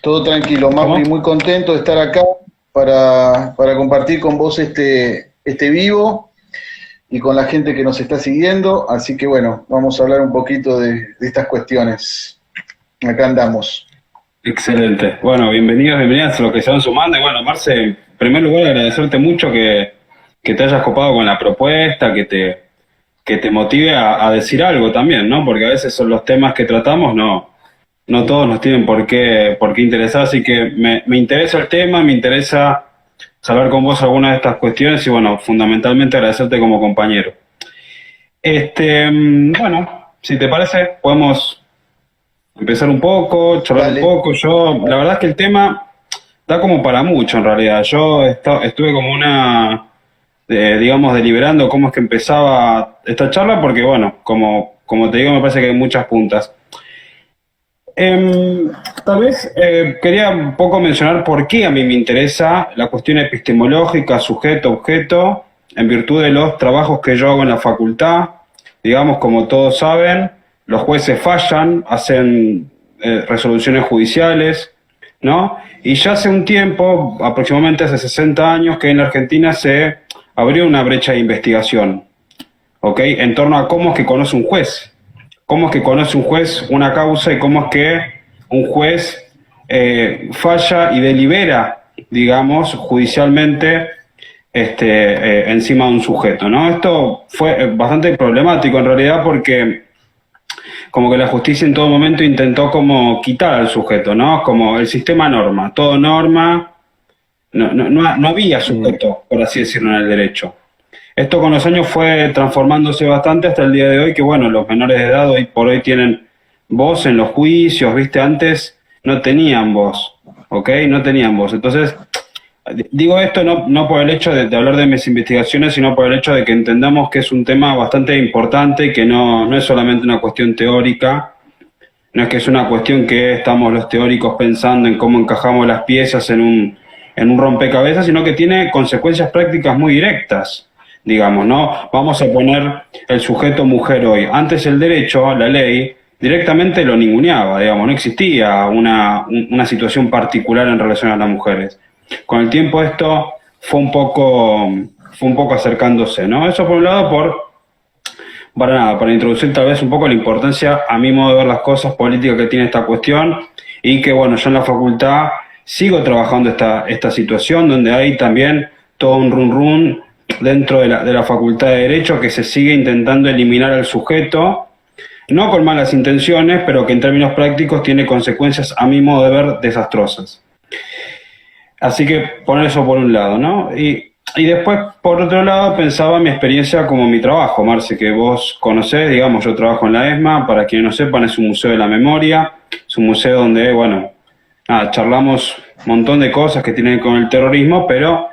Todo tranquilo, ¿Cómo? Mauri, muy contento de estar acá para compartir con vos este vivo y con la gente que nos está siguiendo. Así que bueno, vamos a hablar un poquito de estas cuestiones. Acá andamos. Excelente. Bueno, bienvenidos, bienvenidas a los que se van sumando. Y bueno, Marce, en primer lugar agradecerte mucho que te hayas copado con la propuesta, que te motive a decir algo también, ¿no? Porque a veces son los temas que tratamos, no todos nos tienen por qué interesar, así que me interesa el tema, me interesa hablar con vos algunas de estas cuestiones y bueno, fundamentalmente agradecerte como compañero. Bueno, si te parece, podemos empezar un poco, charlar un Dale. poco. La verdad es que el tema da como para mucho en realidad. Estuve como digamos, deliberando cómo es que empezaba esta charla, porque bueno, como te digo, me parece que hay muchas puntas. Tal vez quería un poco mencionar por qué a mí me interesa la cuestión epistemológica, sujeto-objeto, en virtud de los trabajos que yo hago en la facultad. Digamos, como todos saben, los jueces fallan, hacen resoluciones judiciales, ¿no? Y ya hace un tiempo, aproximadamente hace 60 años, que en la Argentina se abrió una brecha de investigación, ¿ok? En torno a cómo es que conoce un juez. Cómo es que conoce un juez una causa y cómo es que un juez falla y delibera, digamos, judicialmente encima de un sujeto, ¿no? Esto fue bastante problemático en realidad porque como que la justicia en todo momento intentó como quitar al sujeto, ¿no? Como el sistema norma, todo norma, no había sujeto, por así decirlo, en el derecho. Esto con los años fue transformándose bastante hasta el día de hoy, que bueno, los menores de edad hoy por hoy tienen voz en los juicios, ¿viste? Antes no tenían voz, ¿ok? No tenían voz. Entonces, digo esto no por el hecho de hablar de mis investigaciones, sino por el hecho de que entendamos que es un tema bastante importante y que no es solamente una cuestión teórica, no es que es una cuestión que estamos los teóricos pensando en cómo encajamos las piezas en un rompecabezas, sino que tiene consecuencias prácticas muy directas. Digamos, ¿no? Vamos a poner el sujeto mujer hoy. Antes el derecho, la ley, directamente lo ninguneaba, digamos, no existía una situación particular en relación a las mujeres. Con el tiempo esto fue un poco acercándose, ¿no? Eso por un lado, para introducir tal vez un poco la importancia, a mi modo de ver las cosas políticas que tiene esta cuestión, y que bueno, yo en la facultad sigo trabajando esta situación, donde hay también todo un run dentro de la Facultad de Derecho, que se sigue intentando eliminar al sujeto, no con malas intenciones, pero que en términos prácticos tiene consecuencias, a mi modo de ver, desastrosas. Así que poner eso por un lado, ¿no? Y después, por otro lado, pensaba mi experiencia como mi trabajo, Marce, que vos conocés, digamos, yo trabajo en la ESMA, para quienes no sepan, es un museo de la memoria, es un museo donde, bueno, charlamos un montón de cosas que tienen que ver con el terrorismo, pero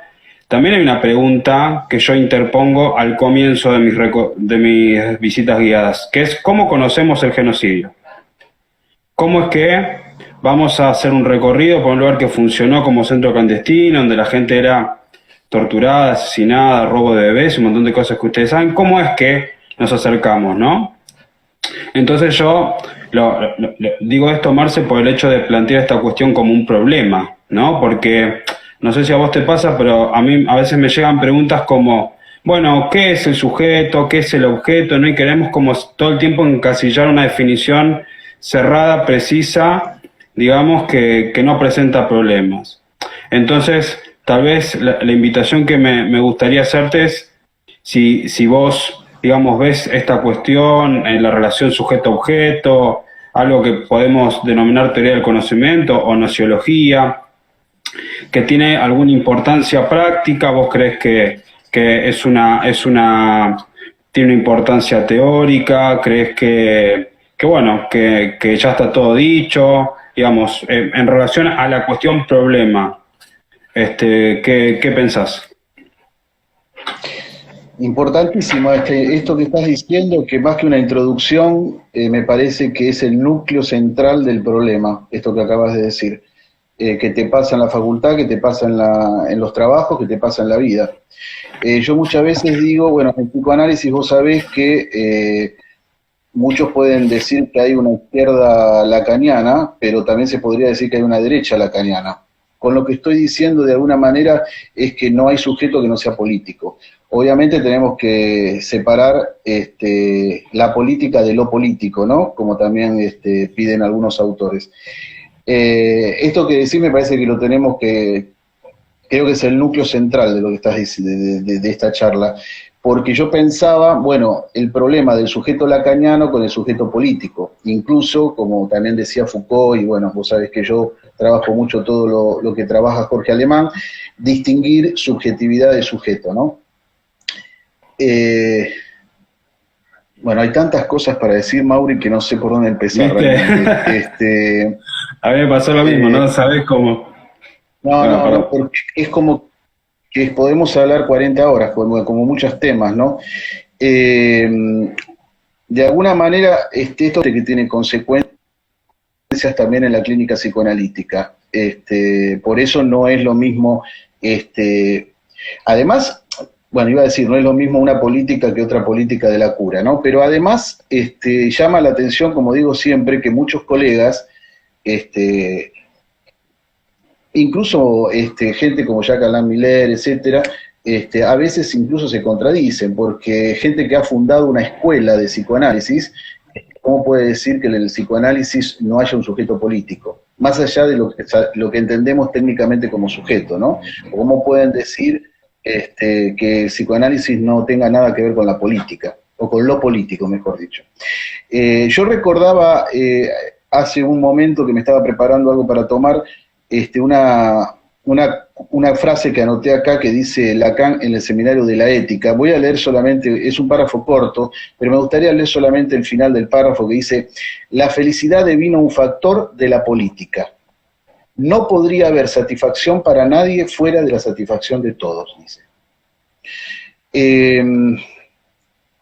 también hay una pregunta que yo interpongo al comienzo de mis visitas guiadas, que es ¿cómo conocemos el genocidio? ¿Cómo es que vamos a hacer un recorrido por un lugar que funcionó como centro clandestino, donde la gente era torturada, asesinada, robo de bebés, un montón de cosas que ustedes saben? ¿Cómo es que nos acercamos, no? Entonces yo digo esto, Marce, por el hecho de plantear esta cuestión como un problema, ¿no? Porque no sé si a vos te pasa, pero a mí a veces me llegan preguntas como, bueno, ¿qué es el sujeto? ¿Qué es el objeto? ¿No? Y queremos como todo el tiempo encasillar una definición cerrada, precisa, digamos, que no presenta problemas. Entonces, tal vez la invitación que me gustaría hacerte es, si vos, digamos, ves esta cuestión en la relación sujeto-objeto, algo que podemos denominar teoría del conocimiento o nociología, que tiene alguna importancia práctica, vos crees que tiene una importancia teórica, crees que ya está todo dicho, digamos, en relación a la cuestión problema, ¿qué pensás? Importantísimo esto que estás diciendo, que más que una introducción, me parece que es el núcleo central del problema, esto que acabas de decir. Que te pasa en la facultad, que te pasa en los trabajos, que te pasa en la vida. Yo muchas veces digo, bueno, en psicoanálisis vos sabés que muchos pueden decir que hay una izquierda lacaniana, pero también se podría decir que hay una derecha lacaniana. Con lo que estoy diciendo de alguna manera es que no hay sujeto que no sea político. Obviamente tenemos que separar la política de lo político, ¿no? Como también piden algunos autores. Esto que decís me parece que lo tenemos que, creo que es el núcleo central de lo que estás diciendo, de esta charla, porque yo pensaba, bueno, el problema del sujeto lacaniano con el sujeto político, incluso, como también decía Foucault, y bueno, vos sabés que yo trabajo mucho todo lo que trabaja Jorge Alemán, distinguir subjetividad de sujeto, ¿no? Bueno, hay tantas cosas para decir, Mauri, que no sé por dónde empezar realmente. A mí me pasó lo mismo, ¿no? ¿Sabés cómo? No, porque es como que podemos hablar 40 horas, como muchos temas, ¿no? De alguna manera, esto que tiene consecuencias también en la clínica psicoanalítica. Por eso no es lo mismo, además, bueno, iba a decir, no es lo mismo una política que otra política de la cura, ¿no? Pero además, llama la atención, como digo siempre, que muchos colegas, incluso gente como Jacques Alain Miller, etcétera, a veces incluso se contradicen, porque gente que ha fundado una escuela de psicoanálisis, ¿cómo puede decir que en el psicoanálisis no haya un sujeto político? Más allá de lo que entendemos técnicamente como sujeto, ¿no? O ¿cómo pueden decir que el psicoanálisis no tenga nada que ver con la política, o con lo político, mejor dicho? Yo recordaba hace un momento que me estaba preparando algo para tomar, una frase que anoté acá que dice Lacan en el Seminario de la Ética. Voy a leer solamente, es un párrafo corto, pero me gustaría leer solamente el final del párrafo que dice: la felicidad devino un factor de la política. No podría haber satisfacción para nadie fuera de la satisfacción de todos, dice.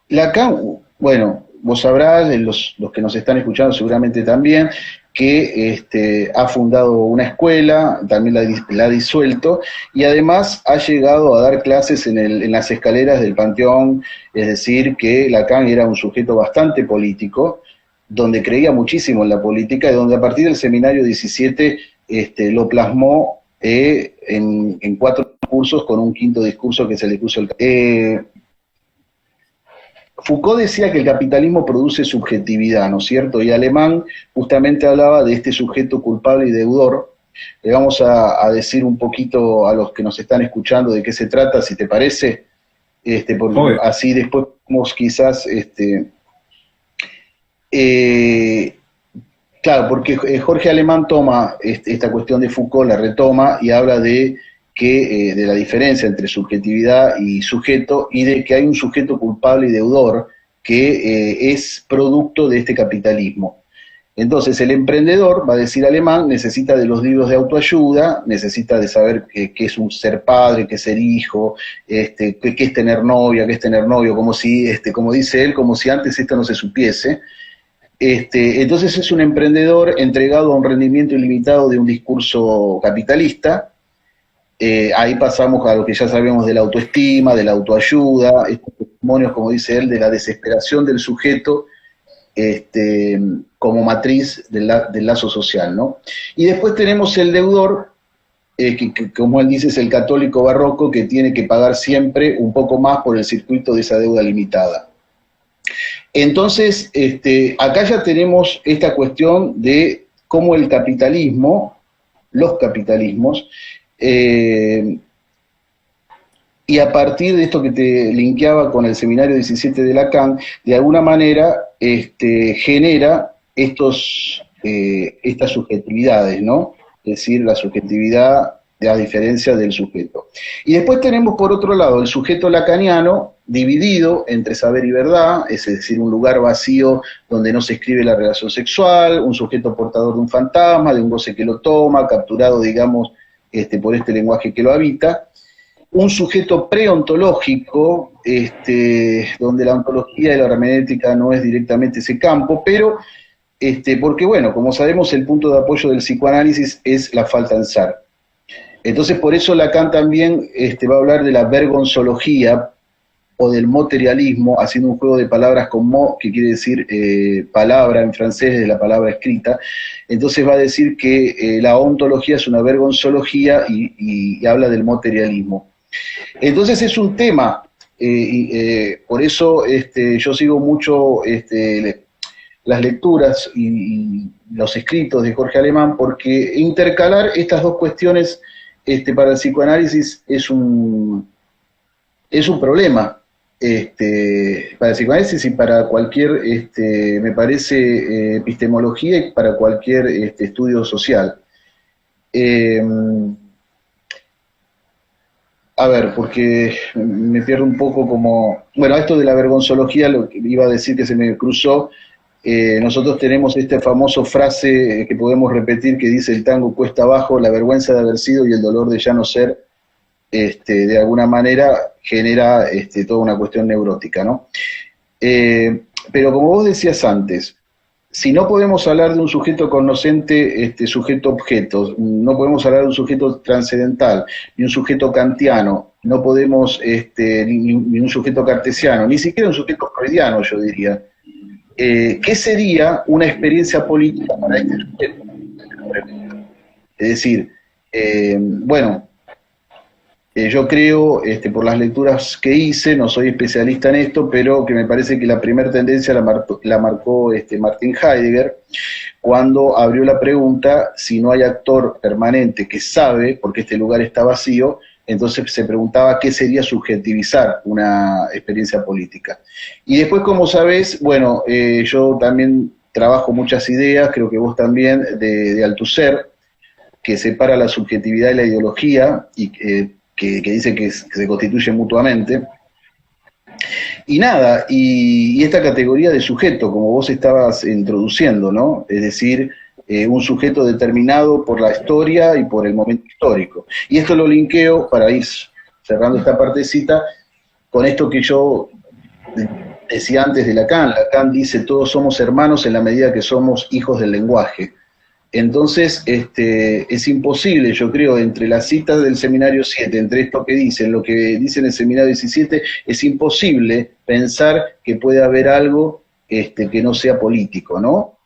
Lacan, bueno, vos sabrás, los que nos están escuchando seguramente también, que ha fundado una escuela, también la ha disuelto, y además ha llegado a dar clases en las escaleras del Panteón, es decir, que Lacan era un sujeto bastante político, donde creía muchísimo en la política, y donde a partir del seminario 17 lo plasmó en 4 cursos, con un quinto discurso que se le puso el... Foucault decía que el capitalismo produce subjetividad, ¿no es cierto? Y Alemán justamente hablaba de este sujeto culpable y deudor. Le vamos a decir un poquito a los que nos están escuchando de qué se trata, si te parece, porque así después podemos quizás... claro, porque Jorge Alemán toma esta cuestión de Foucault, la retoma y habla de la diferencia entre subjetividad y sujeto, y de que hay un sujeto culpable y deudor que es producto de este capitalismo. Entonces el emprendedor, va a decir Alemán, necesita de los libros de autoayuda, necesita de saber qué es un ser padre, qué es ser hijo, qué es tener novia, qué es tener novio, como dice él, como si antes esto no se supiese. Entonces es un emprendedor entregado a un rendimiento ilimitado de un discurso capitalista. Ahí pasamos a lo que ya sabemos de la autoestima, de la autoayuda, estos testimonios, como dice él, de la desesperación del sujeto como matriz del lazo social, ¿no? Y después tenemos el deudor, que como él dice es el católico barroco, que tiene que pagar siempre un poco más por el circuito de esa deuda limitada. Entonces, acá ya tenemos esta cuestión de cómo el capitalismo, los capitalismos, y a partir de esto que te linkeaba con el seminario 17 de Lacan, de alguna manera genera estas subjetividades, ¿no? Es decir, la subjetividad a diferencia del sujeto. Y después tenemos por otro lado el sujeto lacaniano, dividido entre saber y verdad, es decir, un lugar vacío donde no se escribe la relación sexual, un sujeto portador de un fantasma, de un goce que lo toma, capturado, digamos, por este lenguaje que lo habita, un sujeto preontológico, donde la ontología y la hermenéutica no es directamente ese campo, pero, porque bueno, como sabemos, el punto de apoyo del psicoanálisis es la falta en ser. Entonces, por eso Lacan también va a hablar de la vergonzología, o del materialismo, haciendo un juego de palabras con mot, que quiere decir palabra en francés, de la palabra escrita. Entonces va a decir que la ontología es una vergonzología y habla del materialismo. Entonces es un tema, por eso yo sigo mucho las lecturas y los escritos de Jorge Alemán, porque intercalar estas dos cuestiones para el psicoanálisis es un problema. Para el psicoanálisis y para cualquier, me parece, epistemología y para cualquier estudio social. A ver, porque me pierdo un poco como... Bueno, esto de la vergonzología, lo que iba a decir que se me cruzó, nosotros tenemos esta famosa frase que podemos repetir que dice: el tango cuesta abajo, la vergüenza de haber sido y el dolor de ya no ser, de alguna manera genera toda una cuestión neurótica, ¿no? Pero como vos decías antes, si no podemos hablar de un sujeto cognoscente, sujeto-objeto, no podemos hablar de un sujeto trascendental, ni un sujeto kantiano, no podemos, ni un sujeto cartesiano, ni siquiera un sujeto freudiano, yo diría. ¿Qué sería una experiencia política para este sujeto? Es decir, bueno, yo creo, por las lecturas que hice, no soy especialista en esto, pero que me parece que la primera tendencia la marcó Martin Heidegger, cuando abrió la pregunta: si no hay actor permanente que sabe, porque este lugar está vacío, entonces se preguntaba qué sería subjetivizar una experiencia política. Y después, como sabés, bueno, yo también trabajo muchas ideas, creo que vos también, de Althusser, que separa la subjetividad y la ideología, y que dice que se constituyen mutuamente. Y nada, y esta categoría de sujeto, como vos estabas introduciendo, ¿no? Es decir, un sujeto determinado por la historia y por el momento histórico. Y esto lo linkeo, para ir cerrando esta partecita, con esto que yo decía antes de Lacan. Lacan dice: todos somos hermanos en la medida que somos hijos del lenguaje. Entonces, es imposible, yo creo, entre las citas del seminario 7, entre esto que dicen, lo que dice en el seminario 17, es imposible pensar que puede haber algo que no sea político, ¿no?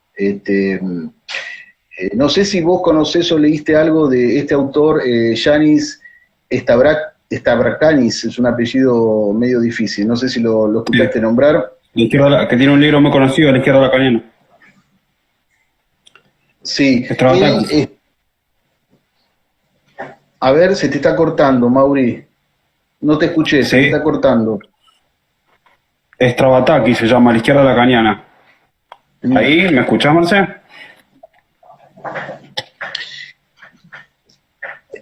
No sé si vos conocés o leíste algo de este autor, Yanis Stavrakakis, es un apellido medio difícil, no sé si lo escuchaste nombrar. Que tiene un libro muy conocido, La izquierda lacaniana. Sí, a ver, se te está cortando, Mauri. No te escuché, sí. Se te está cortando. Stavrakakis se llama, La izquierda lacaniana. ¿Ahí? ¿Me escuchás, Marce?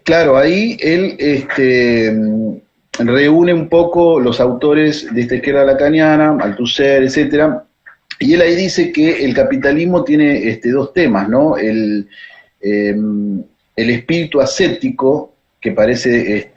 Claro, ahí él reúne un poco los autores de esta izquierda lacaniana, Althusser, etcétera. Y él ahí dice que el capitalismo tiene dos temas, ¿no? El espíritu ascético, que parece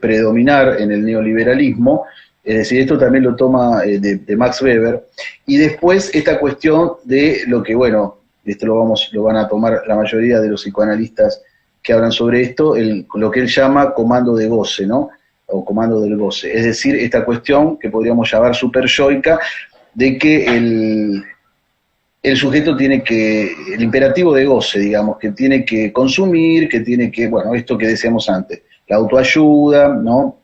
predominar en el neoliberalismo, es decir, esto también lo toma de Max Weber, y después esta cuestión de lo que, bueno, esto lo van a tomar la mayoría de los psicoanalistas que hablan sobre esto, lo que él llama comando de goce, ¿no? O comando del goce, es decir, esta cuestión que podríamos llamar superyoica, de que el sujeto tiene que, el imperativo de goce, digamos, que tiene que consumir, que tiene que, bueno, esto que decíamos antes, la autoayuda, ¿no?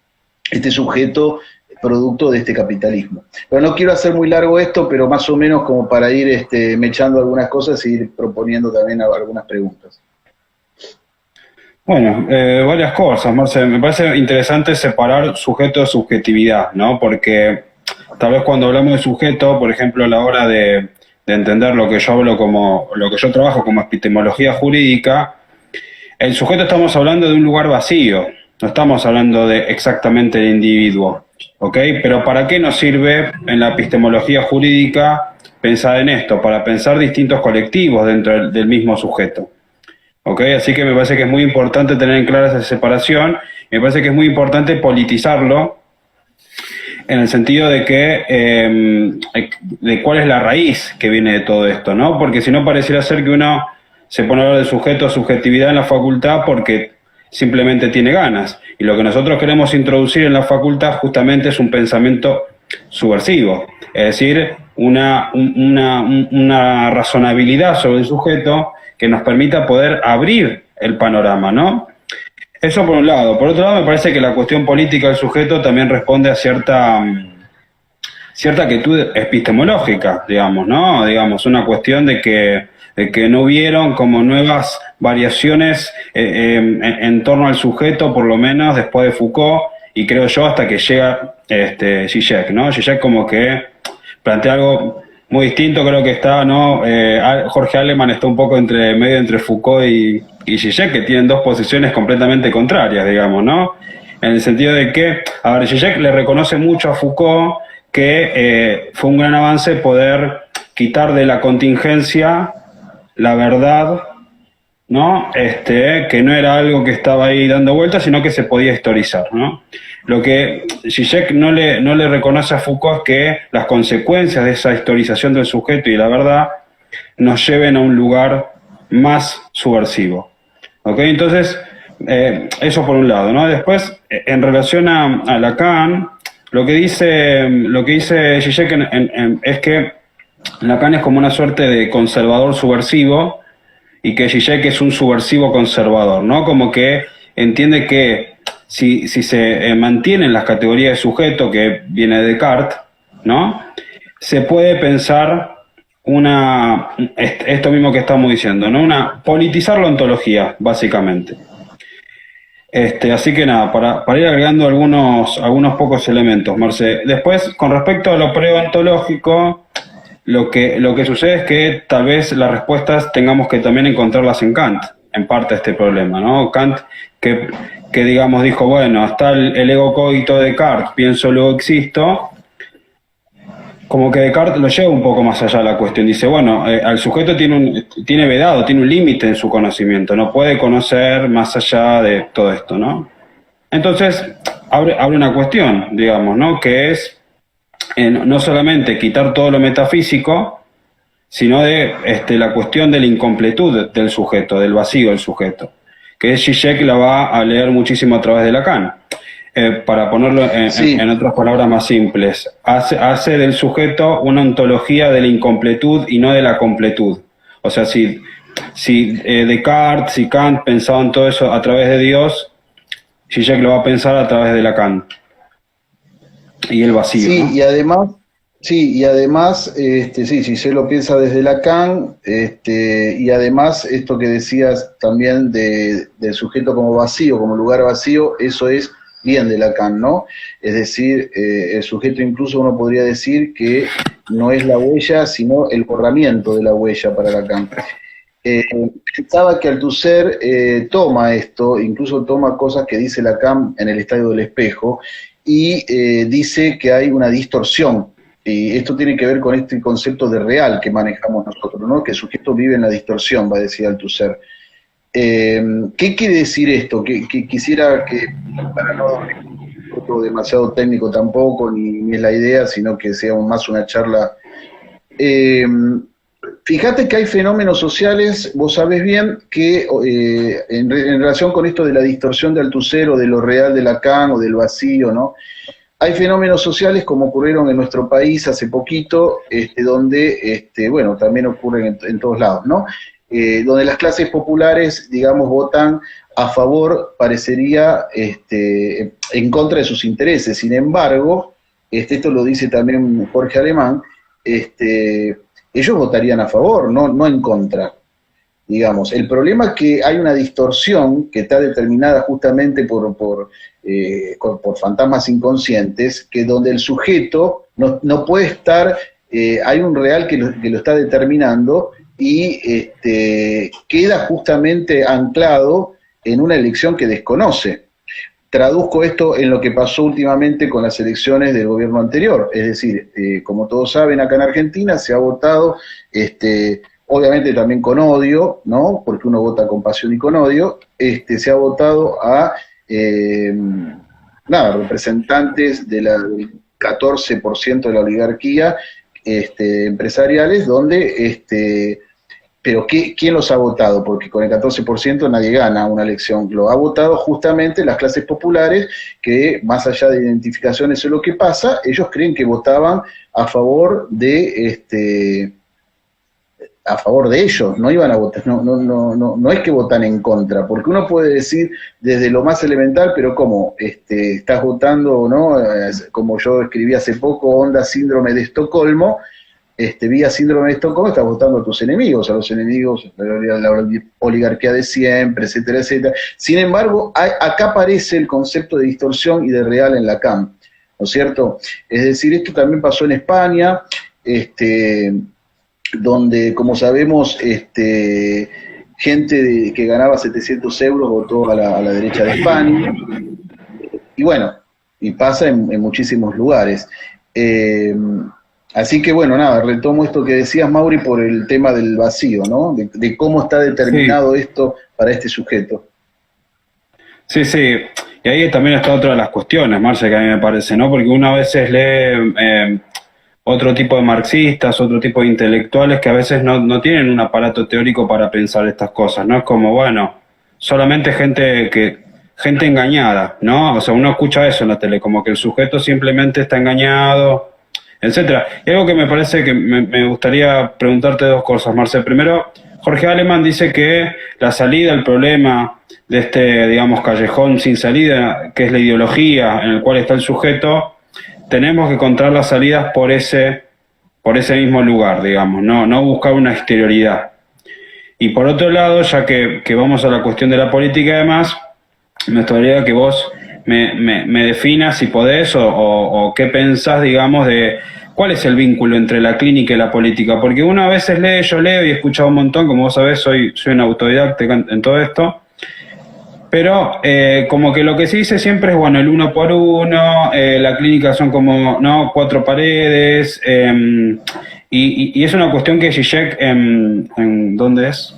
Este sujeto producto de este capitalismo. Pero no quiero hacer muy largo esto, pero más o menos como para ir mechando algunas cosas y ir proponiendo también algunas preguntas. Bueno, varias cosas, Marce. Me parece interesante separar sujeto de subjetividad, ¿no? Porque tal vez cuando hablamos de sujeto, por ejemplo, a la hora de entender lo que yo hablo como, lo que yo trabajo como epistemología jurídica, el sujeto estamos hablando de un lugar vacío, no estamos hablando de exactamente el individuo, ¿ok? Pero ¿para qué nos sirve en la epistemología jurídica pensar en esto? Para pensar distintos colectivos dentro del mismo sujeto, ¿ok? Así que me parece que es muy importante tener en clara esa separación, me parece que es muy importante politizarlo, en el sentido de que, de cuál es la raíz que viene de todo esto, ¿no? Porque si no pareciera ser que uno se pone a hablar de sujeto o subjetividad en la facultad porque simplemente tiene ganas. Y lo que nosotros queremos introducir en la facultad justamente es un pensamiento subversivo, es decir, una razonabilidad sobre el sujeto que nos permita poder abrir el panorama, ¿no? Eso por un lado. Por otro lado, me parece que la cuestión política del sujeto también responde a cierta quietud epistemológica, digamos, ¿no? Digamos, una cuestión de que no hubieron como nuevas variaciones en torno al sujeto, por lo menos después de Foucault, y creo yo hasta que llega Zizek, ¿no? Zizek como que plantea algo muy distinto, creo que está, ¿no? Jorge Aleman está un poco medio entre Foucault y Zizek, que tienen dos posiciones completamente contrarias, digamos, ¿no? En el sentido de que, a ver, Zizek le reconoce mucho a Foucault que fue un gran avance poder quitar de la contingencia la verdad, ¿no? Que no era algo que estaba ahí dando vueltas, sino que se podía historizar, ¿no? Lo que Zizek no le reconoce a Foucault es que las consecuencias de esa historización del sujeto y la verdad nos lleven a un lugar más subversivo. ¿Ok? Entonces, eso por un lado, ¿no? Después, en relación a Lacan, lo que dice Zizek es que Lacan es como una suerte de conservador subversivo y que Zizek es un subversivo conservador, ¿no? Como que entiende que si se mantienen las categorías de sujeto que viene de Descartes, ¿no? Se puede pensar esto mismo que estamos diciendo, ¿no? Politizar la ontología, básicamente. Así que nada, para ir agregando algunos pocos elementos, Marce. Después, con respecto a lo preontológico, lo que sucede es que tal vez las respuestas tengamos que también encontrarlas en Kant, en parte de este problema, ¿no? Kant, que digamos dijo, bueno, está el ego cogito de Descartes, pienso luego existo, como que Descartes lo lleva un poco más allá de la cuestión. Dice, bueno, al sujeto tiene vedado, tiene un límite en su conocimiento, no puede conocer más allá de todo esto, ¿no? Entonces, abre una cuestión, digamos, ¿no? Que es no solamente quitar todo lo metafísico, sino de la cuestión de la incompletud del sujeto, del vacío del sujeto, que Zizek la va a leer muchísimo a través de Lacan. Para ponerlo en otras palabras más simples, hace del sujeto una ontología de la incompletud y no de la completud. O sea, si Descartes, si Kant pensaban todo eso a través de Dios, Zizek lo va a pensar a través de Lacan. Y el vacío. Sí, ¿no? y además, si se lo piensa desde Lacan, y además esto que decías también del sujeto como vacío, como lugar vacío, eso es bien de Lacan, ¿no? Es decir, el sujeto incluso uno podría decir que no es la huella, sino el borramiento de la huella para Lacan. Pensaba que Althusser toma esto, incluso toma cosas que dice Lacan en el Estadio del Espejo, y dice que hay una distorsión, y esto tiene que ver con este concepto de real que manejamos nosotros, ¿no? Que el sujeto vive en la distorsión, va a decir Althusser. ¿Qué quiere decir esto? Que quisiera que, para no demasiado técnico tampoco, ni es la idea, sino que sea más una charla. Fíjate que hay fenómenos sociales, vos sabés bien, que en relación con esto de la distorsión de Althusser o de lo real de Lacan o del vacío, ¿no? Hay fenómenos sociales como ocurrieron en nuestro país hace poquito, donde, bueno, también ocurren en todos lados, ¿no? Donde las clases populares, digamos, votan a favor, parecería, en contra de sus intereses. Sin embargo, esto lo dice también Jorge Alemán, ellos votarían a favor, no en contra. Digamos, el problema es que hay una distorsión que está determinada justamente por fantasmas inconscientes, que donde el sujeto no puede estar, hay un real que lo está determinando, y queda justamente anclado en una elección que desconoce. Traduzco esto en lo que pasó últimamente con las elecciones del gobierno anterior, es decir, como todos saben, acá en Argentina se ha votado, obviamente también con odio, ¿no? Porque uno vota con pasión y con odio, se ha votado a representantes del 14% de la oligarquía empresariales, donde pero ¿quién los ha votado? Porque con el 14% nadie gana una elección. Lo ha votado justamente las clases populares que, más allá de identificaciones o lo que pasa, ellos creen que votaban a favor de ellos, no iban a votar, no es que votan en contra, porque uno puede decir desde lo más elemental, pero ¿cómo? Estás votando, ¿no? Como yo escribí hace poco, onda síndrome de Estocolmo, vía síndrome de Estocolmo, estás votando a tus enemigos, a los enemigos, a la oligarquía de siempre, etcétera, etcétera. Sin embargo, acá aparece el concepto de distorsión y de real en Lacan, ¿no es cierto? Es decir, esto también pasó en España, donde, como sabemos, gente que ganaba 700 euros votó a la derecha de España, y bueno, y pasa en muchísimos lugares. Así que bueno, nada, retomo esto que decías, Mauri, por el tema del vacío, ¿no? De cómo está determinado esto para este sujeto. Sí, sí, y ahí también está otra de las cuestiones, Marce, que a mí me parece, ¿no? Porque uno a veces lee otro tipo de marxistas, otro tipo de intelectuales que a veces no tienen un aparato teórico para pensar estas cosas, ¿no? Es como, bueno, solamente gente engañada, ¿no? O sea, uno escucha eso en la tele, como que el sujeto simplemente está engañado, etcétera. Y algo que me parece que me gustaría preguntarte dos cosas, Marce. Primero, Jorge Aleman dice que la salida al problema de este, digamos, callejón sin salida, que es la ideología en el cual está el sujeto, tenemos que encontrar las salidas por ese mismo lugar, digamos, no buscar una exterioridad. Y por otro lado, ya que vamos a la cuestión de la política y demás, me gustaría que vos me definas, si podés, o qué pensás, digamos, de cuál es el vínculo entre la clínica y la política. Porque uno a veces yo leo y he escuchado un montón, como vos sabés, soy un autodidacta en todo esto, pero como que lo que se dice siempre es, bueno, el uno por uno, la clínica son como, ¿no?, cuatro paredes, y es una cuestión que Zizek, ¿dónde es?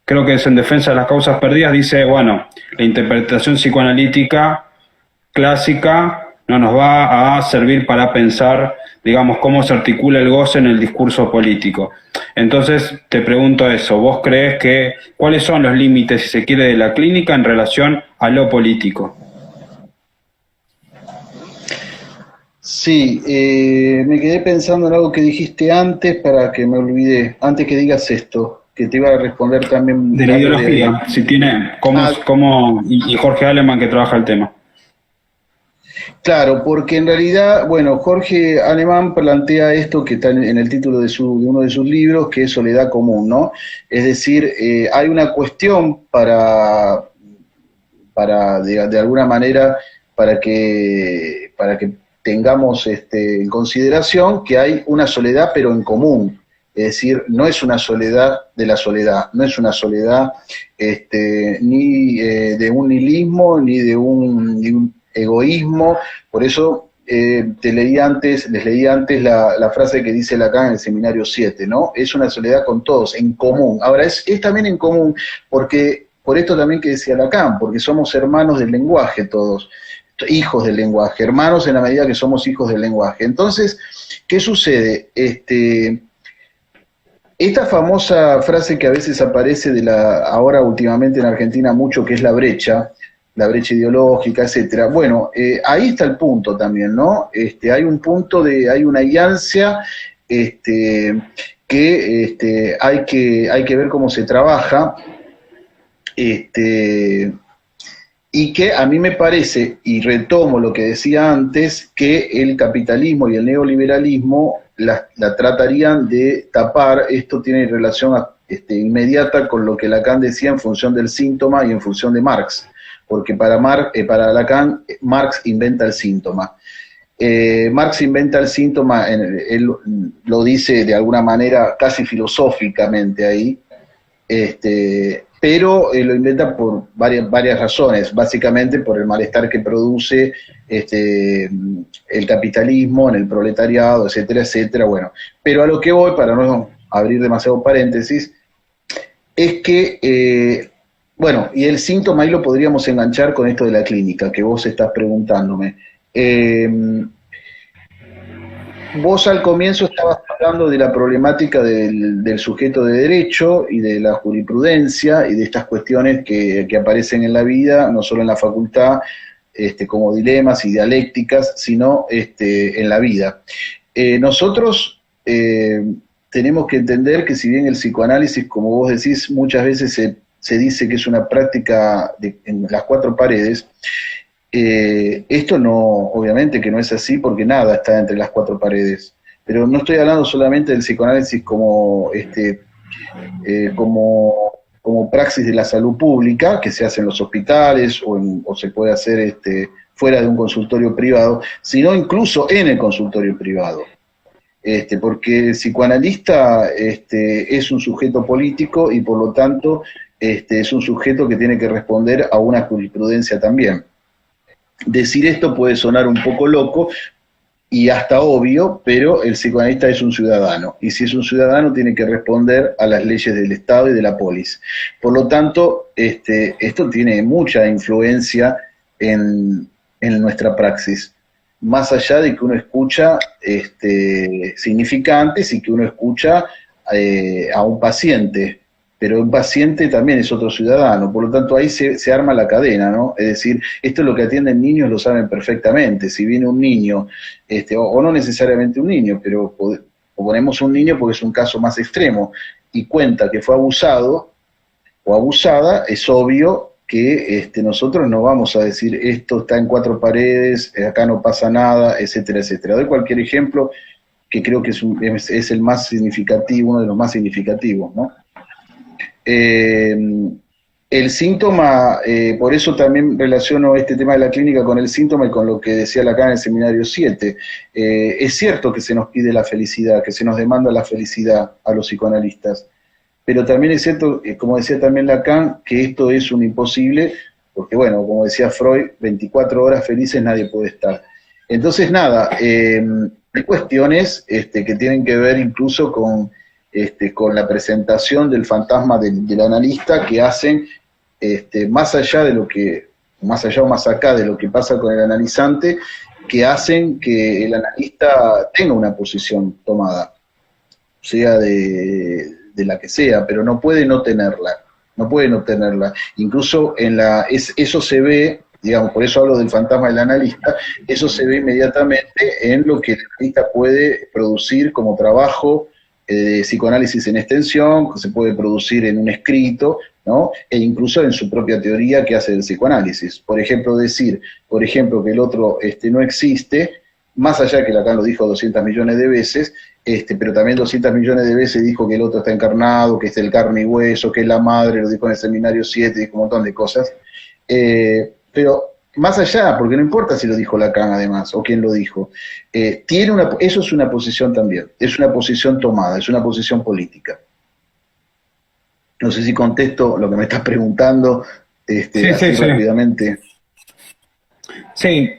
Creo que es en Defensa de las Causas Perdidas, dice, bueno, la interpretación psicoanalítica clásica no nos va a servir para pensar, digamos, cómo se articula el goce en el discurso político. Entonces, te pregunto eso, ¿vos crees cuáles son los límites, si se quiere, de la clínica en relación a lo político? Sí, me quedé pensando en algo que dijiste antes para que me olvidé, antes que digas esto, que te iba a responder también. De la ideología, si tiene, y Jorge Aleman que trabaja el tema. Claro, porque en realidad, bueno, Jorge Alemán plantea esto que está en el título de uno de sus libros, que es soledad común, ¿no? Es decir, hay una cuestión para de alguna manera, para que tengamos en consideración que hay una soledad, pero en común. Es decir, no es una soledad de la soledad, no es una soledad ni de un nihilismo, ni de un egoísmo. Por eso les leí antes la frase que dice Lacan en el Seminario 7, ¿no? Es una soledad con todos, en común. Ahora, es también en común, porque por esto también que decía Lacan, porque somos hermanos del lenguaje todos, hijos del lenguaje, hermanos en la medida que somos hijos del lenguaje. Entonces, ¿qué sucede? Esta famosa frase que a veces aparece ahora últimamente en Argentina mucho, que es la brecha ideológica, etcétera. Bueno, ahí está el punto también, ¿no? Hay un punto hay una ansia que hay que ver cómo se trabaja, y que a mí me parece, y retomo lo que decía antes, que el capitalismo y el neoliberalismo la tratarían de tapar. Esto tiene relación inmediata con lo que Lacan decía en función del síntoma y en función de Marx, porque para Lacan, Marx inventa el síntoma. Marx inventa el síntoma, él lo dice de alguna manera casi filosóficamente ahí, pero lo inventa por varias razones, básicamente por el malestar que produce el capitalismo en el proletariado, etcétera, etcétera. Bueno, pero a lo que voy, para no abrir demasiado paréntesis, es que, bueno, y el síntoma ahí lo podríamos enganchar con esto de la clínica, que vos estás preguntándome. Vos al comienzo estabas hablando de la problemática del sujeto de derecho y de la jurisprudencia y de estas cuestiones que aparecen en la vida, no solo en la facultad, como dilemas y dialécticas, sino en la vida. Nosotros tenemos que entender que si bien el psicoanálisis, como vos decís, muchas veces se dice que es una práctica en las cuatro paredes, esto no, obviamente que no es así porque nada está entre las cuatro paredes, pero no estoy hablando solamente del psicoanálisis como praxis de la salud pública, que se hace en los hospitales o se puede hacer fuera de un consultorio privado, sino incluso en el consultorio privado. Porque el psicoanalista es un sujeto político y por lo tanto es un sujeto que tiene que responder a una jurisprudencia también. Decir esto puede sonar un poco loco y hasta obvio, pero el psicoanalista es un ciudadano, y si es un ciudadano tiene que responder a las leyes del Estado y de la polis. Por lo tanto, esto tiene mucha influencia en nuestra praxis, más allá de que uno escucha significantes y que uno escucha a un paciente, pero un paciente también es otro ciudadano, por lo tanto ahí se arma la cadena, ¿no? Es decir, esto es lo que atienden niños, lo saben perfectamente. Si viene un niño, o no necesariamente un niño, pero ponemos un niño porque es un caso más extremo, y cuenta que fue abusado o abusada, es obvio que nosotros no vamos a decir esto está en cuatro paredes, acá no pasa nada, etcétera, etcétera. Doy cualquier ejemplo que creo que es el más significativo, uno de los más significativos, ¿no? El síntoma, por eso también relaciono este tema de la clínica con el síntoma y con lo que decía Lacan en el seminario 7. Es cierto que se nos pide la felicidad, que se nos demanda la felicidad a los psicoanalistas, pero también es cierto, como decía también Lacan, que esto es un imposible, porque bueno, como decía Freud, 24 horas felices nadie puede estar. Entonces nada, hay cuestiones que tienen que ver incluso con la presentación del fantasma del analista, que hacen, más allá de lo que, más allá o más acá de lo que pasa con el analizante, que hacen que el analista tenga una posición tomada, sea de la que sea, pero no puede no tenerla, no puede no tenerla. Incluso eso se ve, digamos, por eso hablo del fantasma del analista, eso se ve inmediatamente en lo que el analista puede producir como trabajo de psicoanálisis en extensión, que se puede producir en un escrito, ¿no? E incluso en su propia teoría que hace del psicoanálisis. Por ejemplo, decir, que el otro no existe, más allá de que Lacan lo dijo 200 millones de veces, pero también 200 millones de veces dijo que el otro está encarnado, que es el carne y hueso, que es la madre, lo dijo en el seminario 7, dijo un montón de cosas. Pero más allá, porque no importa si lo dijo Lacan además, o quién lo dijo, eso es una posición también, es una posición tomada, es una posición política. No sé si contesto lo que me estás preguntando, Sí, así sí. rápidamente. Sí,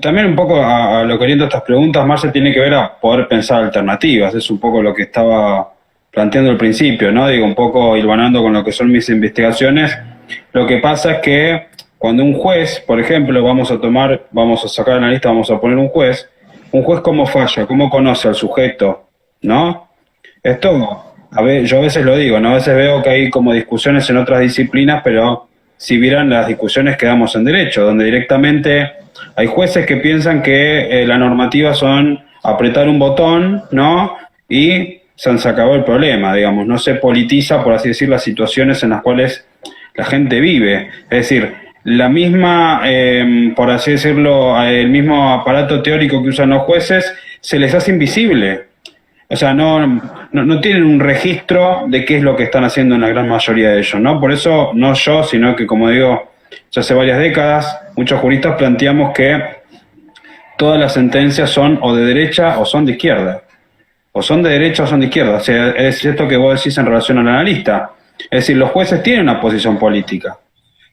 también un poco a lo que oriento estas preguntas, Marce, tiene que ver a poder pensar alternativas, es un poco lo que estaba planteando al principio, ¿no? Digo, un poco hilvanando con lo que son mis investigaciones. Lo que pasa es que cuando un juez, por ejemplo, vamos a sacar en la lista, vamos a poner un juez cómo falla, cómo conoce al sujeto, ¿no? Esto, yo a veces lo digo, ¿no? A veces veo que hay como discusiones en otras disciplinas, pero si vieran las discusiones que damos en derecho, donde directamente hay jueces que piensan que la normativa son apretar un botón, ¿no? Y se acabó el problema, digamos, no se politiza, por así decir, las situaciones en las cuales la gente vive. Es decir, la misma, por así decirlo, el mismo aparato teórico que usan los jueces se les hace invisible. O sea, no tienen un registro de qué es lo que están haciendo en la gran mayoría de ellos, ¿no? Por eso, no yo, sino que, como digo, ya hace varias décadas, muchos juristas planteamos que todas las sentencias son o de derecha o son de izquierda. O son de derecha o son de izquierda. O sea, es esto que vos decís en relación al analista. Es decir, los jueces tienen una posición política.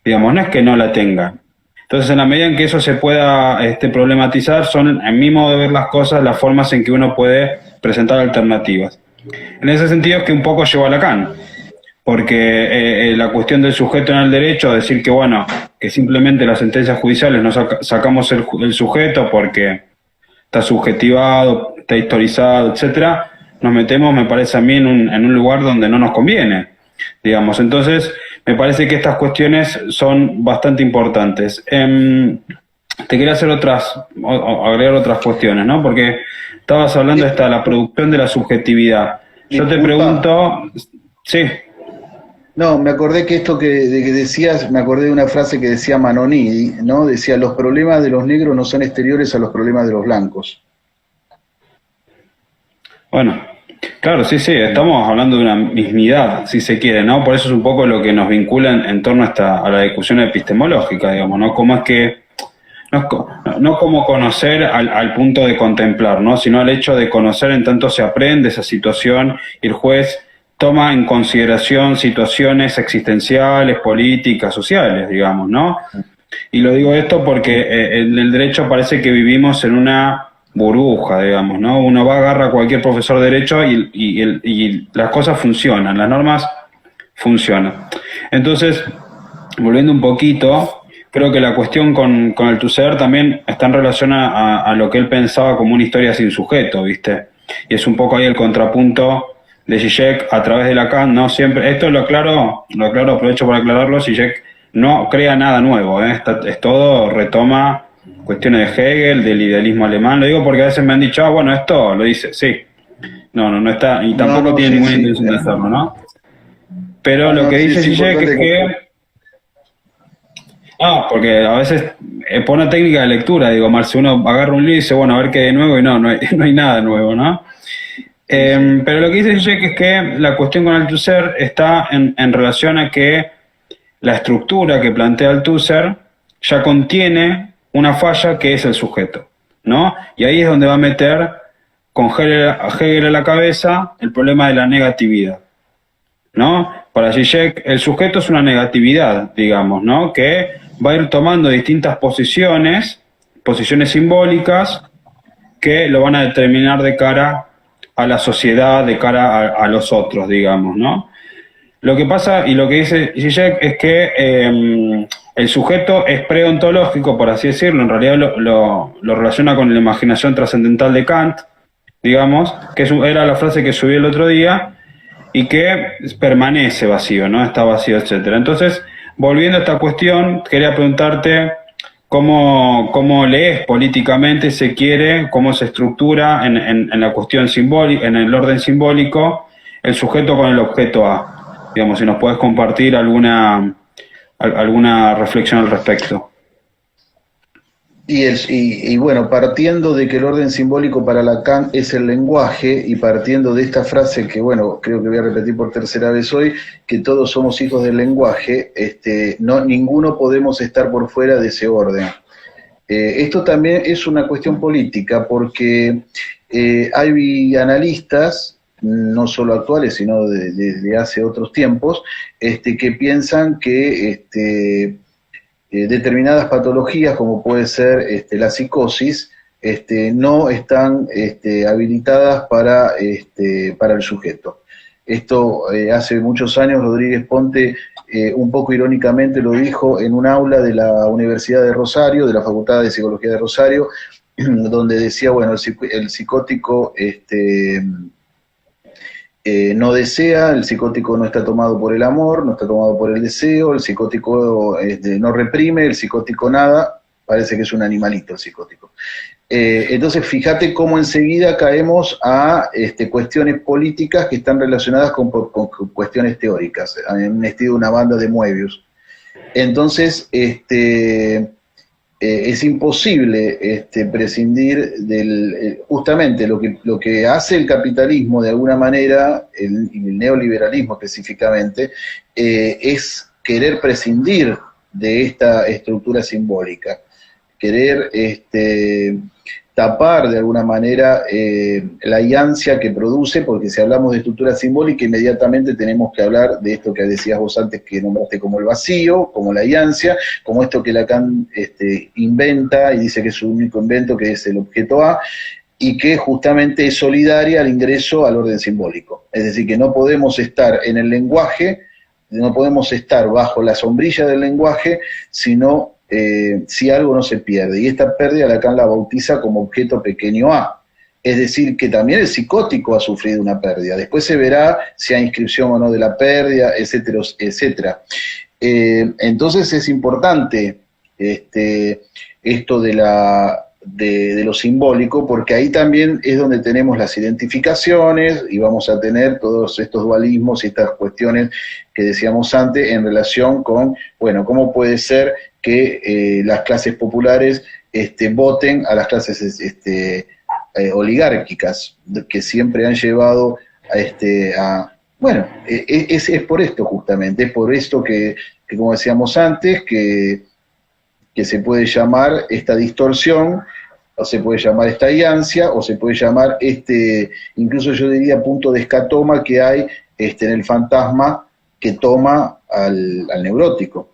Digamos, no es que no la tengan. Entonces, en la medida en que eso se pueda problematizar, son, en mi modo de ver las cosas, las formas en que uno puede presentar alternativas. En ese sentido es que un poco llevó a Lacan, porque la cuestión del sujeto en el derecho, decir que, bueno, que simplemente las sentencias judiciales no sacamos el sujeto porque está subjetivado, está historizado, etcétera, nos metemos, me parece a mí, en un lugar donde no nos conviene, digamos. Entonces, me parece que estas cuestiones son bastante importantes. Te quería hacer agregar otras cuestiones, ¿no? Porque estabas hablando de la producción de la subjetividad. Yo te pregunto, sí. No, me acordé que esto que decías, me acordé de una frase que decía Manonidi, ¿no? Decía, los problemas de los negros no son exteriores a los problemas de los blancos. Bueno, claro, sí, estamos hablando de una mismidad, si se quiere, ¿no? Por eso es un poco lo que nos vincula en torno a la discusión epistemológica, digamos, ¿no? Cómo es que, no como conocer al punto de contemplar, ¿no? Sino el hecho de conocer en tanto se aprende esa situación y el juez toma en consideración situaciones existenciales, políticas, sociales, digamos, ¿no? Y lo digo esto porque en el derecho parece que vivimos en una burbuja, digamos, ¿no? Uno agarra a cualquier profesor de derecho y las cosas funcionan, las normas funcionan. Entonces, volviendo un poquito, creo que la cuestión con Althusser también está en relación a lo que él pensaba como una historia sin sujeto, ¿viste? Y es un poco ahí el contrapunto de Zizek a través de Lacan, ¿no? Siempre, esto lo aclaro, aprovecho para aclararlo, Zizek no crea nada nuevo, es todo, retoma cuestiones de Hegel, del idealismo alemán, lo digo porque a veces me han dicho, bueno, esto lo dice, sí, no está, y tampoco tiene ninguna intención de hacerlo, ¿no? Pero lo que dice Zizek es que... porque a veces pone técnica de lectura, digo, Marce, uno agarra un libro y dice, bueno, a ver qué hay de nuevo, y no hay nada nuevo, ¿no? Pero lo que dice Zizek es que la cuestión con Althusser está en relación a que la estructura que plantea Althusser ya contiene una falla que es el sujeto, ¿no? Y ahí es donde va a meter con Hegel a la cabeza el problema de la negatividad, ¿no? Para Zizek el sujeto es una negatividad, digamos, ¿no? Que va a ir tomando distintas posiciones simbólicas que lo van a determinar de cara a la sociedad, de cara a los otros, digamos, ¿no? Lo que pasa, y lo que dice Zizek, es que el sujeto es preontológico, por así decirlo, en realidad lo relaciona con la imaginación trascendental de Kant, digamos, que era la frase que subí el otro día, y que permanece vacío, ¿no? Está vacío, etcétera. Entonces, volviendo a esta cuestión, quería preguntarte cómo lees políticamente, se quiere, cómo se estructura en la cuestión simbólica, en el orden simbólico, el sujeto con el objeto A. Digamos, si nos puedes compartir alguna reflexión al respecto. Y bueno, partiendo de que el orden simbólico para Lacan es el lenguaje, y partiendo de esta frase que, bueno, creo que voy a repetir por tercera vez hoy, que todos somos hijos del lenguaje, ninguno podemos estar por fuera de ese orden. Esto también es una cuestión política, porque hay analistas, no solo actuales, sino desde hace otros tiempos, que piensan que determinadas patologías, como puede ser la psicosis, no están habilitadas para el sujeto. Esto hace muchos años Rodríguez Ponte un poco irónicamente lo dijo en un aula de la Universidad de Rosario, de la Facultad de Psicología de Rosario, donde decía, bueno, el psicótico no desea, el psicótico no está tomado por el amor, no está tomado por el deseo, el psicótico no reprime, el psicótico nada, parece que es un animalito el psicótico. Entonces, fíjate cómo enseguida caemos a cuestiones políticas que están relacionadas con cuestiones teóricas, en un estilo de una banda de Moebius. Entonces, es imposible prescindir justamente lo que hace el capitalismo de alguna manera, el neoliberalismo específicamente, es querer prescindir de esta estructura simbólica, querer tapar de alguna manera la iancia que produce, porque si hablamos de estructura simbólica, inmediatamente tenemos que hablar de esto que decías vos antes, que nombraste como el vacío, como la iancia, como esto que Lacan inventa y dice que es su único invento, que es el objeto A, y que justamente es solidaria al ingreso al orden simbólico. Es decir, que no podemos estar en el lenguaje, no podemos estar bajo la sombrilla del lenguaje, sino si algo no se pierde. Y esta pérdida Lacan la bautiza como objeto pequeño a. Es decir, que también el psicótico ha sufrido una pérdida. Después se verá si hay inscripción o no de la pérdida, etcétera, etcétera. Entonces es importante esto de lo simbólico, porque ahí también es donde tenemos las identificaciones y vamos a tener todos estos dualismos y estas cuestiones que decíamos antes en relación con, bueno, cómo puede ser que las clases populares voten a las clases oligárquicas, que siempre han llevado bueno, es por esto justamente, es por esto que como decíamos antes, que se puede llamar esta distorsión, o se puede llamar esta iancia, o se puede llamar incluso yo diría punto de escatoma que hay en el fantasma que toma al neurótico.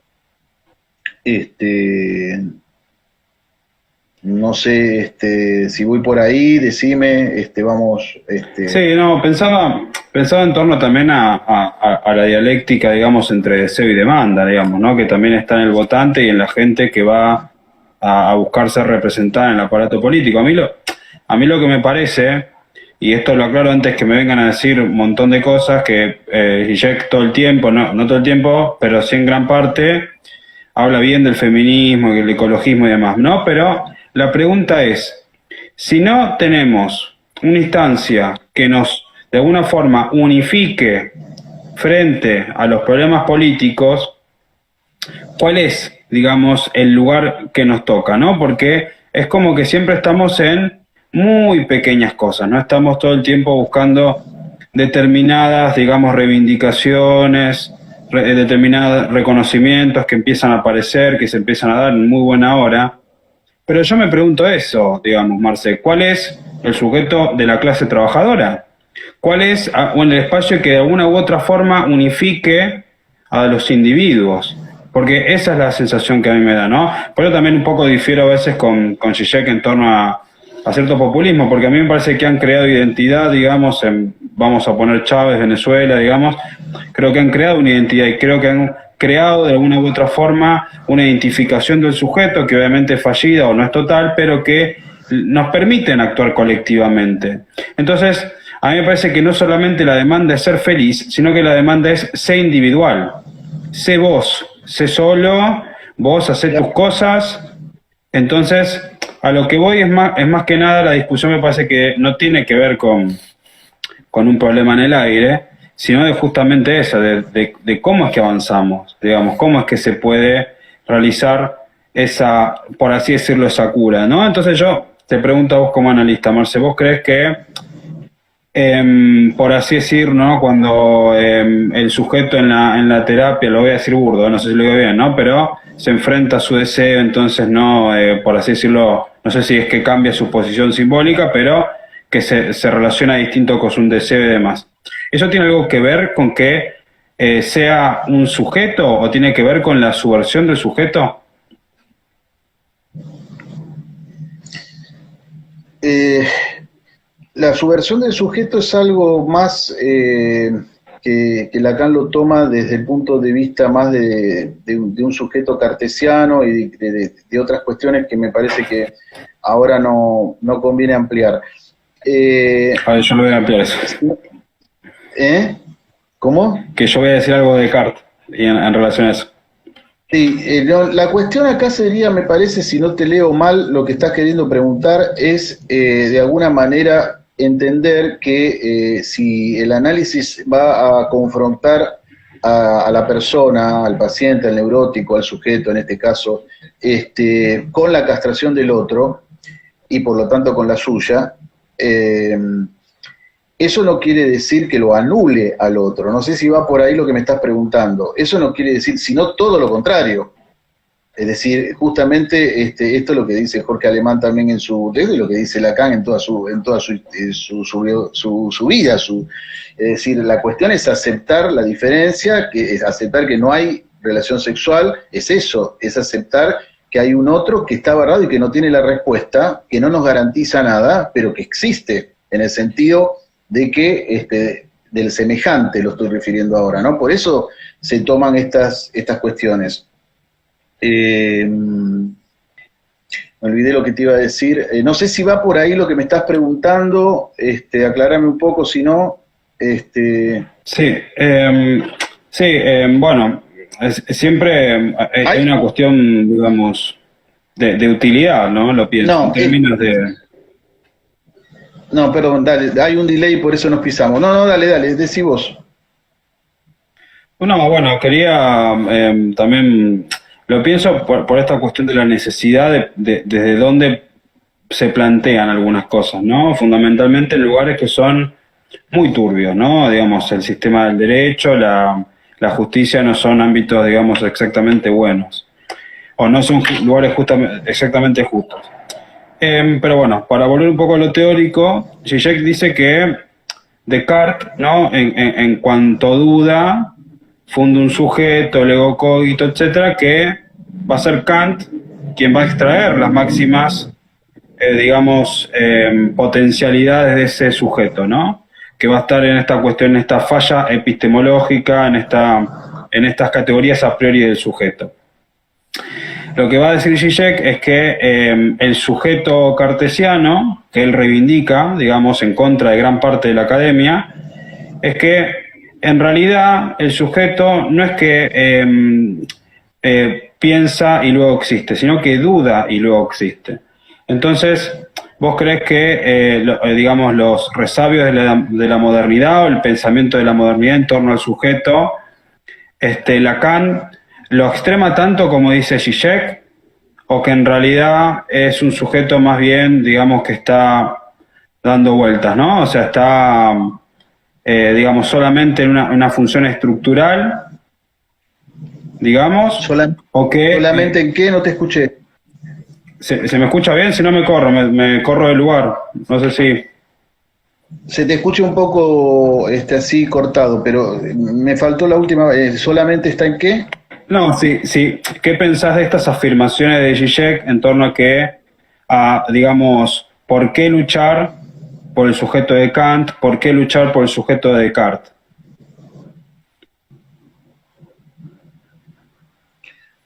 No sé si voy por ahí, decime, vamos... Sí, no, pensaba en torno también a la dialéctica, digamos, entre deseo y demanda, digamos, ¿no? Que también está en el votante y en la gente que va a buscar ser representada en el aparato político. A mí lo que me parece, y esto lo aclaro antes que me vengan a decir un montón de cosas, que Zizek todo el tiempo, no todo el tiempo, pero sí en gran parte, habla bien del feminismo y el ecologismo y demás, ¿no? Pero la pregunta es, si no tenemos una instancia que nos, de alguna forma, unifique frente a los problemas políticos, ¿cuál es, digamos, el lugar que nos toca, ¿no? Porque es como que siempre estamos en muy pequeñas cosas, no estamos todo el tiempo buscando determinadas, digamos, reivindicaciones, determinados reconocimientos que empiezan a aparecer, que se empiezan a dar en muy buena hora. Pero yo me pregunto eso, digamos, Marce, ¿cuál es el sujeto de la clase trabajadora? ¿Cuál es el espacio que de alguna u otra forma unifique a los individuos? Porque esa es la sensación que a mí me da, ¿no? Por eso también un poco difiero a veces con Zizek en torno a cierto populismo, porque a mí me parece que han creado identidad, digamos, vamos a poner Chávez, Venezuela, digamos, creo que han creado una identidad y creo que han creado de alguna u otra forma una identificación del sujeto que obviamente es fallida o no es total, pero que nos permiten actuar colectivamente. Entonces, a mí me parece que no solamente la demanda es ser feliz, sino que la demanda es ser individual. Sé vos, sé solo, vos hacés tus cosas. Entonces, a lo que voy es más que nada, la discusión me parece que no tiene que ver con un problema en el aire, sino de justamente eso, de cómo es que avanzamos, digamos, cómo es que se puede realizar esa, por así decirlo, esa cura, ¿no? Entonces yo te pregunto a vos como analista, Marce, ¿vos crees que, por así decir, ¿no? Cuando el sujeto en la terapia, lo voy a decir burdo, no sé si lo digo bien, ¿no? Pero se enfrenta a su deseo, entonces no, por así decirlo, no sé si es que cambia su posición simbólica, pero que se relaciona distinto con un deseo y demás. ¿Eso tiene algo que ver con que sea un sujeto o tiene que ver con la subversión del sujeto? La subversión del sujeto es algo más que Lacan lo toma desde el punto de vista más de un sujeto cartesiano y de otras cuestiones que me parece que ahora no conviene ampliar. A ver, yo lo voy a ampliar eso. ¿Cómo? Que yo voy a decir algo de Descartes en relación a eso. Sí, la cuestión acá sería, me parece, si no te leo mal, lo que estás queriendo preguntar es, de alguna manera, entender que si el análisis va a confrontar a la persona, al paciente, al neurótico, al sujeto, en este caso, con la castración del otro, y por lo tanto con la suya, eso no quiere decir que lo anule al otro. No sé si va por ahí lo que me estás preguntando. Eso no quiere decir, sino todo lo contrario. Es decir, justamente esto es lo que dice Jorge Alemán también en su texto y lo que dice Lacan en toda su vida. Es decir, la cuestión es aceptar la diferencia, que es aceptar que no hay relación sexual, es eso, es aceptar que hay un otro que está barrado y que no tiene la respuesta, que no nos garantiza nada, pero que existe, en el sentido de que del semejante lo estoy refiriendo ahora, ¿no? Por eso se toman estas cuestiones. me olvidé lo que te iba a decir. No sé si va por ahí lo que me estás preguntando, aclárame un poco, si no. Sí, sí, bueno, siempre hay ¿Hay? una cuestión, digamos, de utilidad, ¿no? Lo pienso, en No, términos de... no, perdón, dale, hay un delay, por eso nos pisamos. No, no, dale, dale, decí vos. No, bueno, quería también, lo pienso por esta cuestión de la necesidad desde dónde se plantean algunas cosas, ¿no? Fundamentalmente en lugares que son muy turbios, ¿no? Digamos, el sistema del derecho, la justicia no son ámbitos, digamos, exactamente buenos, o no son lugares exactamente justos. Pero bueno, para volver un poco a lo teórico, Zizek dice que Descartes, ¿no? En cuanto duda, funda un sujeto, el ego cogito, etcétera, que va a ser Kant quien va a extraer las máximas, digamos, potencialidades de ese sujeto, ¿no? Que va a estar en esta cuestión, en esta falla epistemológica, en estas categorías a priori del sujeto. Lo que va a decir Zizek es que el sujeto cartesiano, que él reivindica, digamos, en contra de gran parte de la academia, es que en realidad el sujeto no es que piensa y luego existe, sino que duda y luego existe. Entonces, ¿vos crees que, digamos, los resabios de la modernidad o el pensamiento de la modernidad en torno al sujeto, Lacan lo extrema tanto como dice Zizek, o que en realidad es un sujeto más bien, digamos, que está dando vueltas, ¿no? O sea, está, digamos, solamente en una función estructural, digamos, o que... ¿Solamente en qué? No te escuché. ¿Se me escucha bien? Si no me corro, me corro del lugar. No sé si... Se te escucha un poco así cortado, pero me faltó la última. ¿Solamente está en qué? No, sí, sí. ¿Qué pensás de estas afirmaciones de Zizek en torno a que, digamos, por qué luchar por el sujeto de Kant, por qué luchar por el sujeto de Descartes?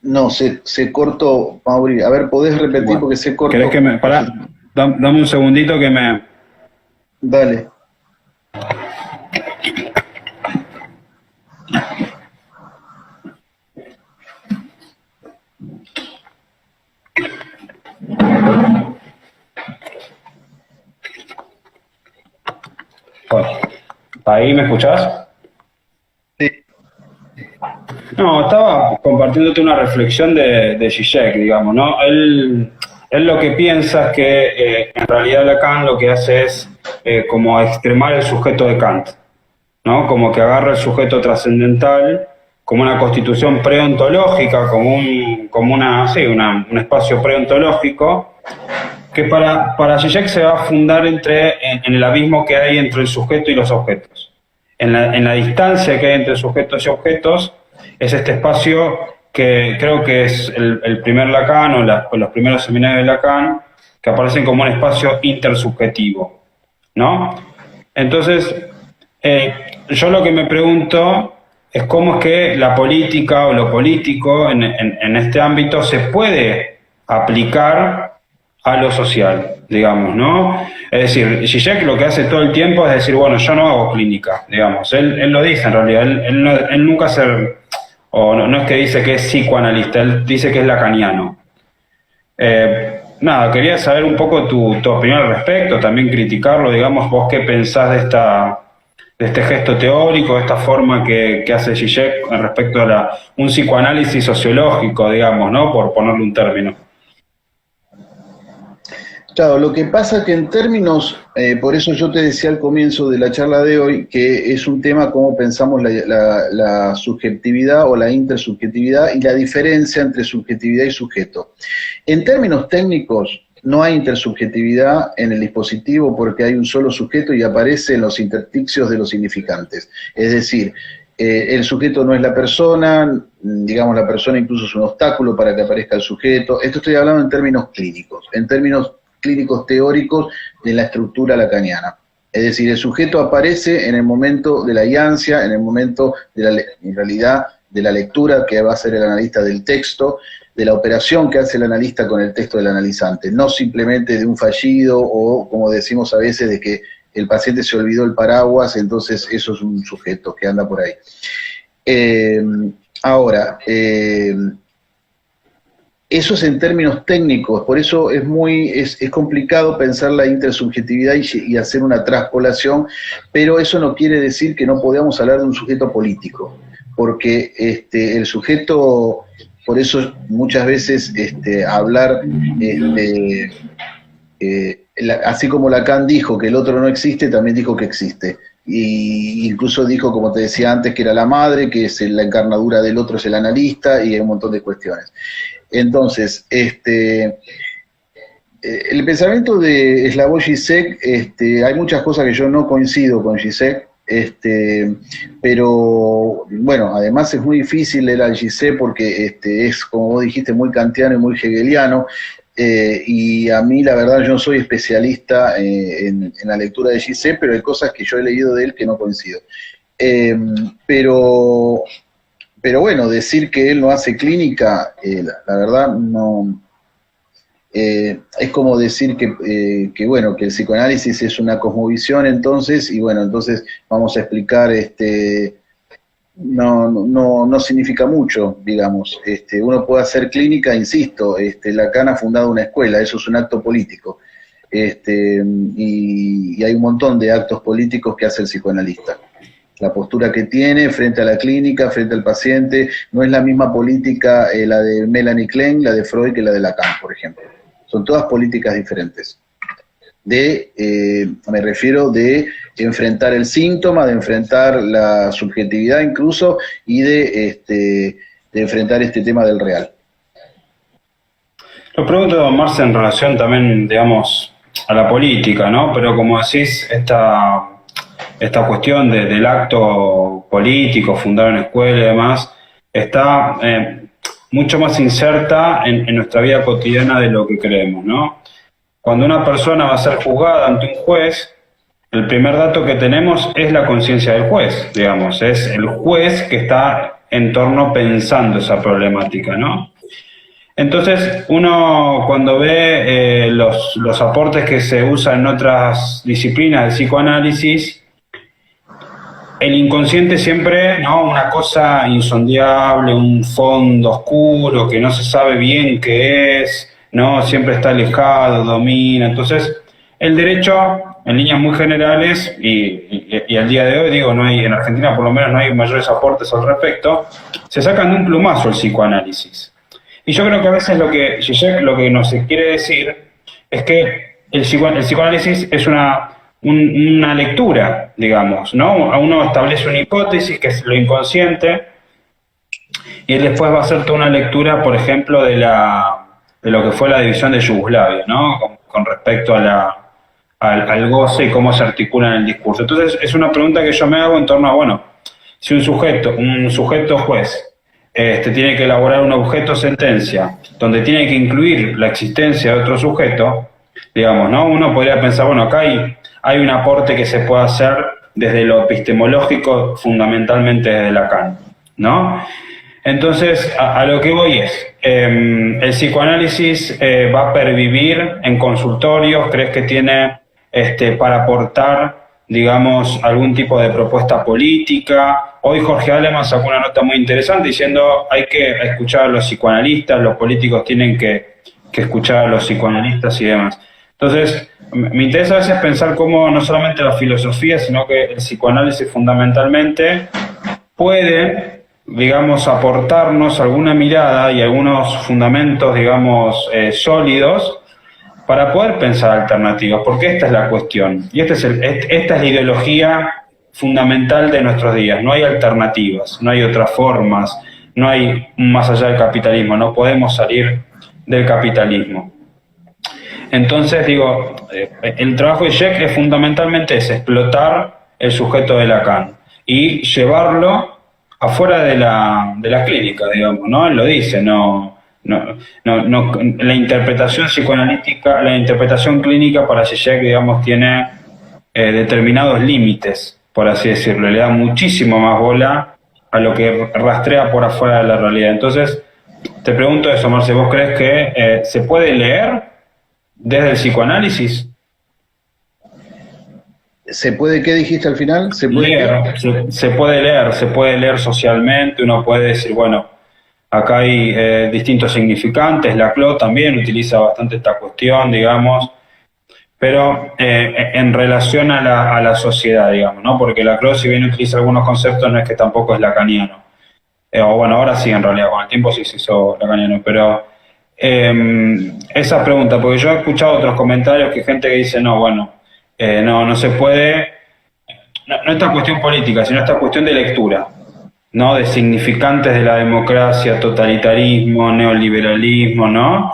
No, se cortó, Mauri. A ver, ¿podés repetir? Bueno, Porque se cortó. ¿querés que me... Pará, dame un segundito que me... Dale. Bueno, ¿ahí me escuchás? Sí. No, estaba compartiéndote una reflexión de Zizek, digamos, ¿no? Él lo que piensa es que en realidad Lacan lo que hace es como extremar el sujeto de Kant, ¿no? Como que agarra el sujeto trascendental como una constitución preontológica, como un espacio preontológico, que para Zizek se va a fundar en el abismo que hay entre el sujeto y los objetos. En la distancia que hay entre sujetos y objetos, es este espacio que creo que es el primer Lacan o los primeros seminarios de Lacan, que aparecen como un espacio intersubjetivo, ¿no? Entonces, yo lo que me pregunto es cómo es que la política o lo político en este ámbito se puede aplicar a lo social, digamos, ¿no? Es decir, Zizek lo que hace todo el tiempo es decir, bueno, yo no hago clínica, digamos, él lo dice en realidad, él nunca o no es que dice que es psicoanalista, él dice que es lacaniano. Nada, quería saber un poco tu opinión al respecto, también criticarlo, digamos, vos qué pensás de este gesto teórico, de esta forma que hace Zizek respecto a un psicoanálisis sociológico, digamos, ¿no? Por ponerle un término. Claro, lo que pasa que en términos, por eso yo te decía al comienzo de la charla de hoy, que es un tema cómo pensamos la subjetividad o la intersubjetividad y la diferencia entre subjetividad y sujeto. En términos técnicos, no hay intersubjetividad en el dispositivo porque hay un solo sujeto y aparece en los intersticios de los significantes. Es decir, el sujeto no es la persona, digamos la persona incluso es un obstáculo para que aparezca el sujeto. Esto estoy hablando en términos clínicos, en términos clínicos teóricos de la estructura lacaniana. Es decir, el sujeto aparece en el momento de la iancia, en el momento de en realidad de la lectura que va a hacer el analista del texto, de la operación que hace el analista con el texto del analizante, no simplemente de un fallido o, como decimos a veces, de que el paciente se olvidó el paraguas, entonces eso es un sujeto que anda por ahí. Ahora, eso es en términos técnicos, por eso es complicado pensar la intersubjetividad y hacer una traspolación, pero eso no quiere decir que no podamos hablar de un sujeto político, porque el sujeto, por eso muchas veces hablar, así como Lacan dijo que el otro no existe, también dijo que existe. Y incluso dijo, como te decía antes, que era la madre, que es la encarnadura del otro, es el analista, y hay un montón de cuestiones. Entonces, el pensamiento de Slavoj Žižek, hay muchas cosas que yo no coincido con Žižek, pero bueno, además es muy difícil leer al Žižek porque es, como vos dijiste, muy kantiano y muy hegeliano, y a mí la verdad yo no soy especialista en la lectura de Žižek, pero hay cosas que yo he leído de él que no coincido. Pero bueno, decir que él no hace clínica, la verdad no... es como decir que bueno, que el psicoanálisis es una cosmovisión entonces, y bueno, entonces vamos a explicar, no significa mucho, digamos. Uno puede hacer clínica, insisto, Lacan ha fundado una escuela, eso es un acto político, y hay un montón de actos políticos que hace el psicoanalista. La postura que tiene frente a la clínica, frente al paciente, no es la misma política la de Melanie Klein, la de Freud, que la de Lacan, por ejemplo. Son todas políticas diferentes. Me refiero de enfrentar el síntoma, de enfrentar la subjetividad incluso, y de enfrentar este tema del real. Lo pregunto, Marce, en relación también, digamos, a la política, ¿no? Pero como decís, esta cuestión del acto político, fundar una escuela y demás, está mucho más inserta en nuestra vida cotidiana de lo que creemos, ¿no? Cuando una persona va a ser juzgada ante un juez, el primer dato que tenemos es la conciencia del juez, digamos, es el juez que está en torno pensando esa problemática, ¿no? Entonces, uno cuando ve los aportes que se usan en otras disciplinas del psicoanálisis, el inconsciente siempre, ¿no? Una cosa insondiable, un fondo oscuro que no se sabe bien qué es, ¿no? Siempre está alejado, domina. Entonces, el derecho, en líneas muy generales, y al día de hoy, digo, no hay, en Argentina por lo menos no hay mayores aportes al respecto, se sacan de un plumazo el psicoanálisis. Y yo creo que a veces lo que Žižek lo que nos quiere decir es que el psicoanálisis es una lectura, digamos, ¿no? Uno establece una hipótesis, que es lo inconsciente, y él después va a hacer toda una lectura, por ejemplo, de lo que fue la división de Yugoslavia, ¿no? Con respecto al goce y cómo se articula en el discurso. Entonces, es una pregunta que yo me hago en torno a, bueno, si un sujeto juez, tiene que elaborar un objeto sentencia, donde tiene que incluir la existencia de otro sujeto, digamos, ¿no? Uno podría pensar, bueno, acá hay un aporte que se puede hacer desde lo epistemológico, fundamentalmente desde Lacan, ¿no? Entonces, a lo que voy es, el psicoanálisis va a pervivir en consultorios. ¿Crees que tiene para aportar, digamos, algún tipo de propuesta política? Hoy Jorge Aleman sacó una nota muy interesante diciendo hay que escuchar a los psicoanalistas, los políticos tienen que escuchar a los psicoanalistas y demás. Entonces, me interesa a veces pensar cómo no solamente la filosofía, sino que el psicoanálisis fundamentalmente puede, digamos, aportarnos alguna mirada y algunos fundamentos, digamos, sólidos para poder pensar alternativas, porque esta es la cuestión, y esta es la ideología fundamental de nuestros días. No hay alternativas, no hay otras formas, no hay más allá del capitalismo, no podemos salir del capitalismo. Entonces, digo, el trabajo de Žižek es fundamentalmente explotar el sujeto de Lacan y llevarlo afuera de la clínica, digamos, ¿no? Él lo dice, la interpretación psicoanalítica, la interpretación clínica para Žižek, digamos, tiene determinados límites, por así decirlo, le da muchísimo más bola a lo que rastrea por afuera de la realidad. Entonces, Te pregunto eso, Marce, ¿vos crees que se puede leer desde el psicoanálisis? ¿Se puede, qué dijiste al final? ¿Se puede qué? Leer, se puede leer socialmente, uno puede decir, bueno, acá hay distintos significantes, Laclau también utiliza bastante esta cuestión, digamos, pero en relación a la sociedad, digamos, ¿no? Porque Laclau, si bien utiliza algunos conceptos, no es que tampoco es lacaniano. O bueno, ahora sí, en realidad, con el tiempo sí se hizo lacaniano, pero esa pregunta, porque yo he escuchado otros comentarios que gente que dice, no, bueno, no se puede, no esta cuestión política, sino esta cuestión de lectura, ¿no? De significantes de la democracia, totalitarismo, neoliberalismo, ¿no?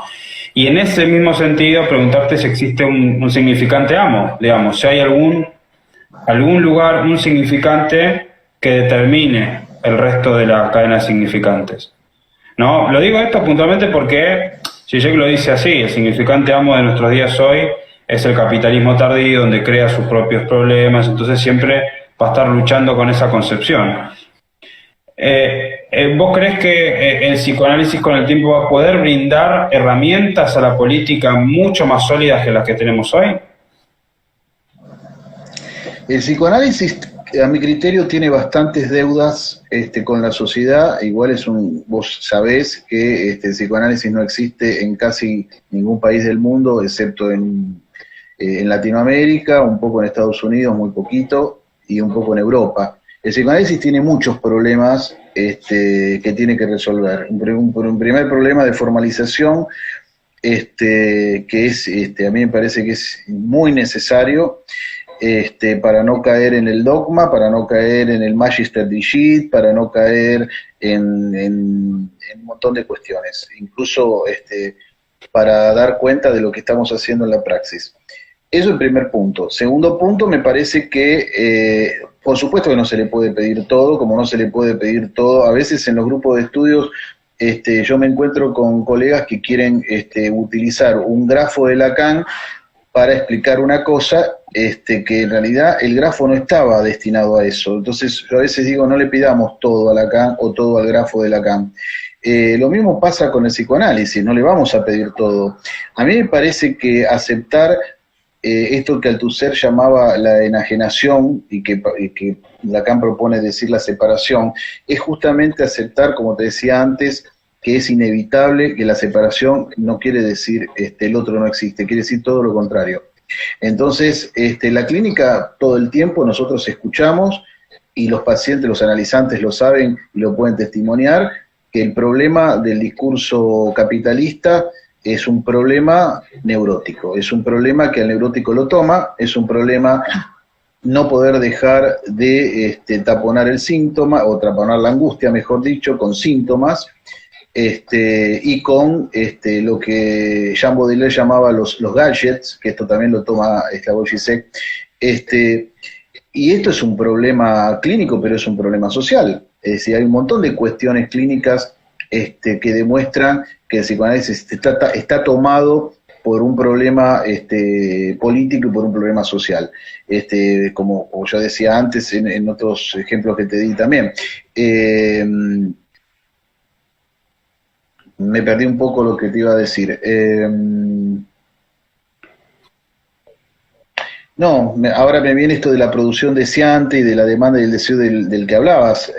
Y en ese mismo sentido, preguntarte si existe un significante amo, digamos, si hay algún lugar, un significante que determine el resto de la cadena de significantes. ¿No? Lo digo esto puntualmente porque Zizek lo dice así, el significante amo de nuestros días hoy es el capitalismo tardío, donde crea sus propios problemas, entonces siempre va a estar luchando con esa concepción. ¿Vos crees que el psicoanálisis con el tiempo va a poder brindar herramientas a la política mucho más sólidas que las que tenemos hoy? El psicoanálisis, a mi criterio, tiene bastantes deudas con la sociedad. Igual vos sabés que el psicoanálisis no existe en casi ningún país del mundo, excepto en Latinoamérica, un poco en Estados Unidos, muy poquito, y un poco en Europa. El psicoanálisis tiene muchos problemas que tiene que resolver. Un primer problema de formalización, que es, a mí me parece que es muy necesario, para no caer en el dogma, para no caer en el Magister Digit, para no caer en un montón de cuestiones, incluso para dar cuenta de lo que estamos haciendo en la praxis. Eso es el primer punto. Segundo punto, me parece que, por supuesto que no se le puede pedir todo, como no se le puede pedir todo. A veces en los grupos de estudios yo me encuentro con colegas que quieren utilizar un grafo de Lacan para explicar una cosa que en realidad el grafo no estaba destinado a eso. Entonces yo a veces digo, no le pidamos todo a Lacan o todo al grafo de Lacan. Lo mismo pasa con el psicoanálisis, no le vamos a pedir todo. A mí me parece que aceptar esto que Althusser llamaba la enajenación y que Lacan propone decir la separación, es justamente aceptar, como te decía antes, que es inevitable, que la separación no quiere decir el otro no existe, quiere decir todo lo contrario. Entonces, la clínica todo el tiempo nosotros escuchamos, y los pacientes, los analizantes lo saben y lo pueden testimoniar, que el problema del discurso capitalista es un problema neurótico, es un problema que al neurótico lo toma, es un problema no poder dejar de taponar el síntoma, o taponar la angustia, mejor dicho, con síntomas, y con lo que Jean Baudelaire llamaba los gadgets, que esto también lo toma Slavoj Žižek, y esto es un problema clínico, pero es un problema social. Es decir, hay un montón de cuestiones clínicas que demuestran que el psicoanálisis está tomado por un problema político y por un problema social, como yo decía antes en otros ejemplos que te di también. Me perdí un poco lo que te iba a decir. Ahora me viene esto de la producción deseante y de la demanda y el deseo del que hablabas,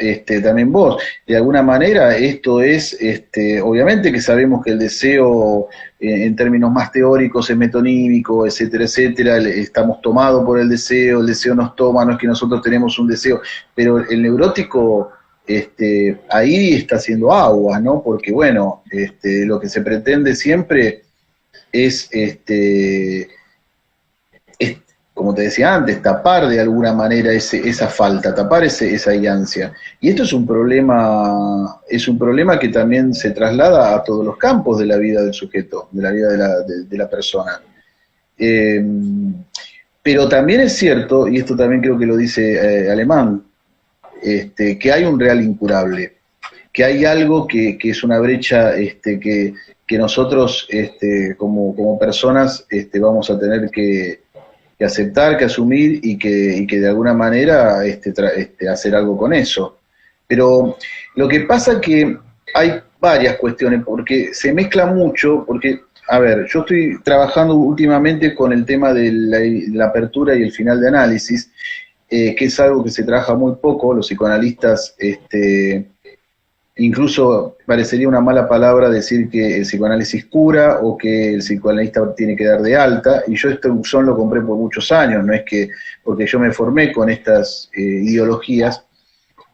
también vos. De alguna manera esto es, obviamente que sabemos que el deseo, en términos más teóricos, es metonímico, etcétera, etcétera, estamos tomados por el deseo nos toma, no es que nosotros tenemos un deseo, pero el neurótico ahí está haciendo agua, ¿no? Porque bueno, lo que se pretende siempre es como te decía antes, tapar de alguna manera esa falta, tapar esa ansia. Y esto es un problema que también se traslada a todos los campos de la vida del sujeto, de la vida de la persona. Pero también es cierto, y esto también creo que lo dice Alemán, que hay un real incurable, que hay algo que es una brecha que nosotros como personas vamos a tener que aceptar, que asumir y que de alguna manera hacer algo con eso. Pero lo que pasa es que varias cuestiones, porque se mezcla mucho, porque, a ver, yo estoy trabajando últimamente con el tema de la apertura y el final de análisis, que es algo que se trabaja muy poco, los psicoanalistas, incluso parecería una mala palabra decir que el psicoanálisis cura o que el psicoanalista tiene que dar de alta, y yo este buzón lo compré por muchos años, no es que porque yo me formé con estas ideologías,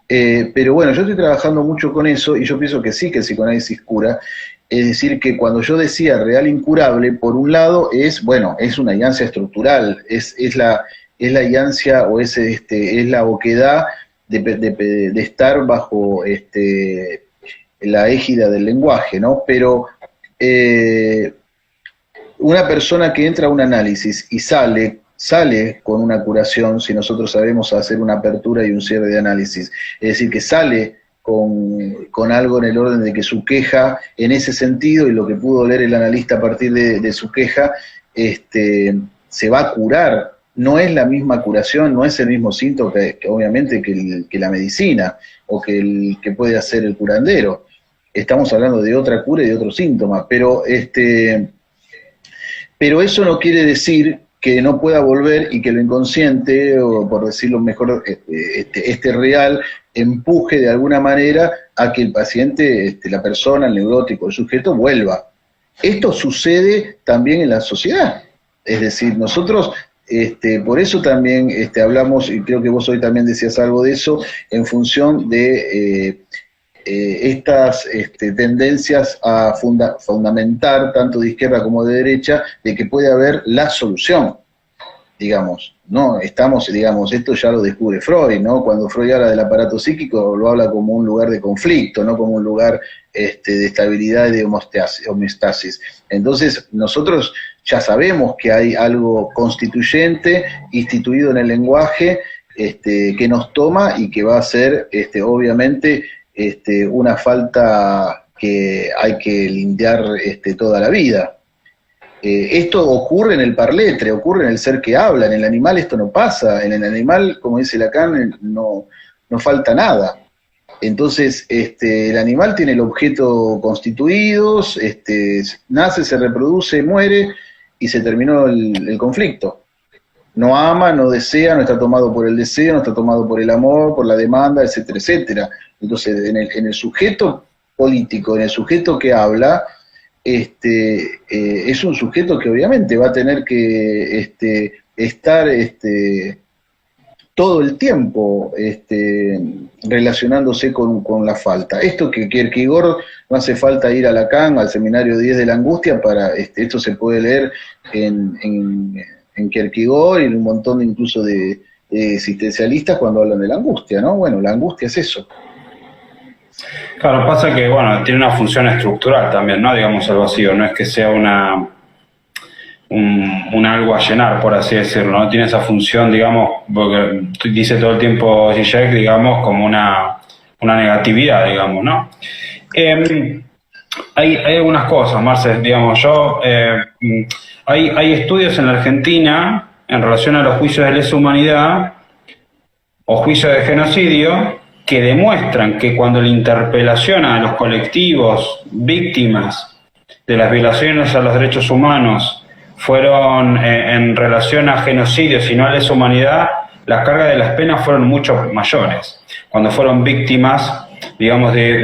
pero bueno, yo estoy trabajando mucho con eso y yo pienso que sí que el psicoanálisis cura, es decir, que cuando yo decía real incurable, por un lado es, bueno, es una guianza estructural, es la guianza o es la oquedad de estar bajo la égida del lenguaje, ¿no? Pero una persona que entra a un análisis y sale con una curación, si nosotros sabemos hacer una apertura y un cierre de análisis, es decir, que sale con algo en el orden de que su queja, en ese sentido, y lo que pudo leer el analista a partir de su queja, se va a curar. No es la misma curación, no es el mismo síntoma que obviamente que la medicina, o que puede hacer el curandero. Estamos hablando de otra cura y de otro síntoma, pero eso no quiere decir que no pueda volver y que lo inconsciente, o por decirlo mejor, real, empuje de alguna manera a que el paciente, la persona, el neurótico, el sujeto, vuelva. Esto sucede también en la sociedad. Es decir, nosotros, por eso también hablamos, y creo que vos hoy también decías algo de eso, en función de estas tendencias a fundamentar, tanto de izquierda como de derecha, de que puede haber la solución, digamos, ¿no? Digamos, esto ya lo descubre Freud, ¿no? Cuando Freud habla del aparato psíquico, lo habla como un lugar de conflicto, no como un lugar de estabilidad y de homeostasis. Entonces, nosotros ya sabemos que hay algo constituyente, instituido en el lenguaje, que nos toma y que va a ser, obviamente, una falta que hay que limpiar toda la vida. Esto ocurre en el parletre, ocurre en el ser que habla, en el animal esto no pasa, en el animal, como dice Lacan, no falta nada. Entonces, el animal tiene el objeto constituido, nace, se reproduce, muere, y se terminó el conflicto. No ama, no desea, no está tomado por el deseo, no está tomado por el amor, por la demanda, etcétera, etcétera. Entonces, en el sujeto político, en el sujeto que habla, es un sujeto que obviamente va a tener que estar todo el tiempo relacionándose con la falta. Esto que Kierkegaard, no hace falta ir a Lacan, al seminario 10 de la angustia, para esto se puede leer en Kierkegaard y en un montón incluso de existencialistas cuando hablan de la angustia, ¿no? Bueno, la angustia es eso. Claro, pasa que, bueno, tiene una función estructural también, ¿no? Digamos, el vacío, no es que sea un algo a llenar, por así decirlo, ¿no? Tiene esa función, digamos, porque dice todo el tiempo Zizek, digamos, como una negatividad, digamos, ¿no? Hay algunas cosas, Marce, digamos, hay estudios en la Argentina en relación a los juicios de lesa humanidad o juicios de genocidio que demuestran que cuando la interpelación a los colectivos víctimas de las violaciones a los derechos humanos fueron en relación a genocidios y no a lesa humanidad, las cargas de las penas fueron mucho mayores. Cuando fueron víctimas, digamos, de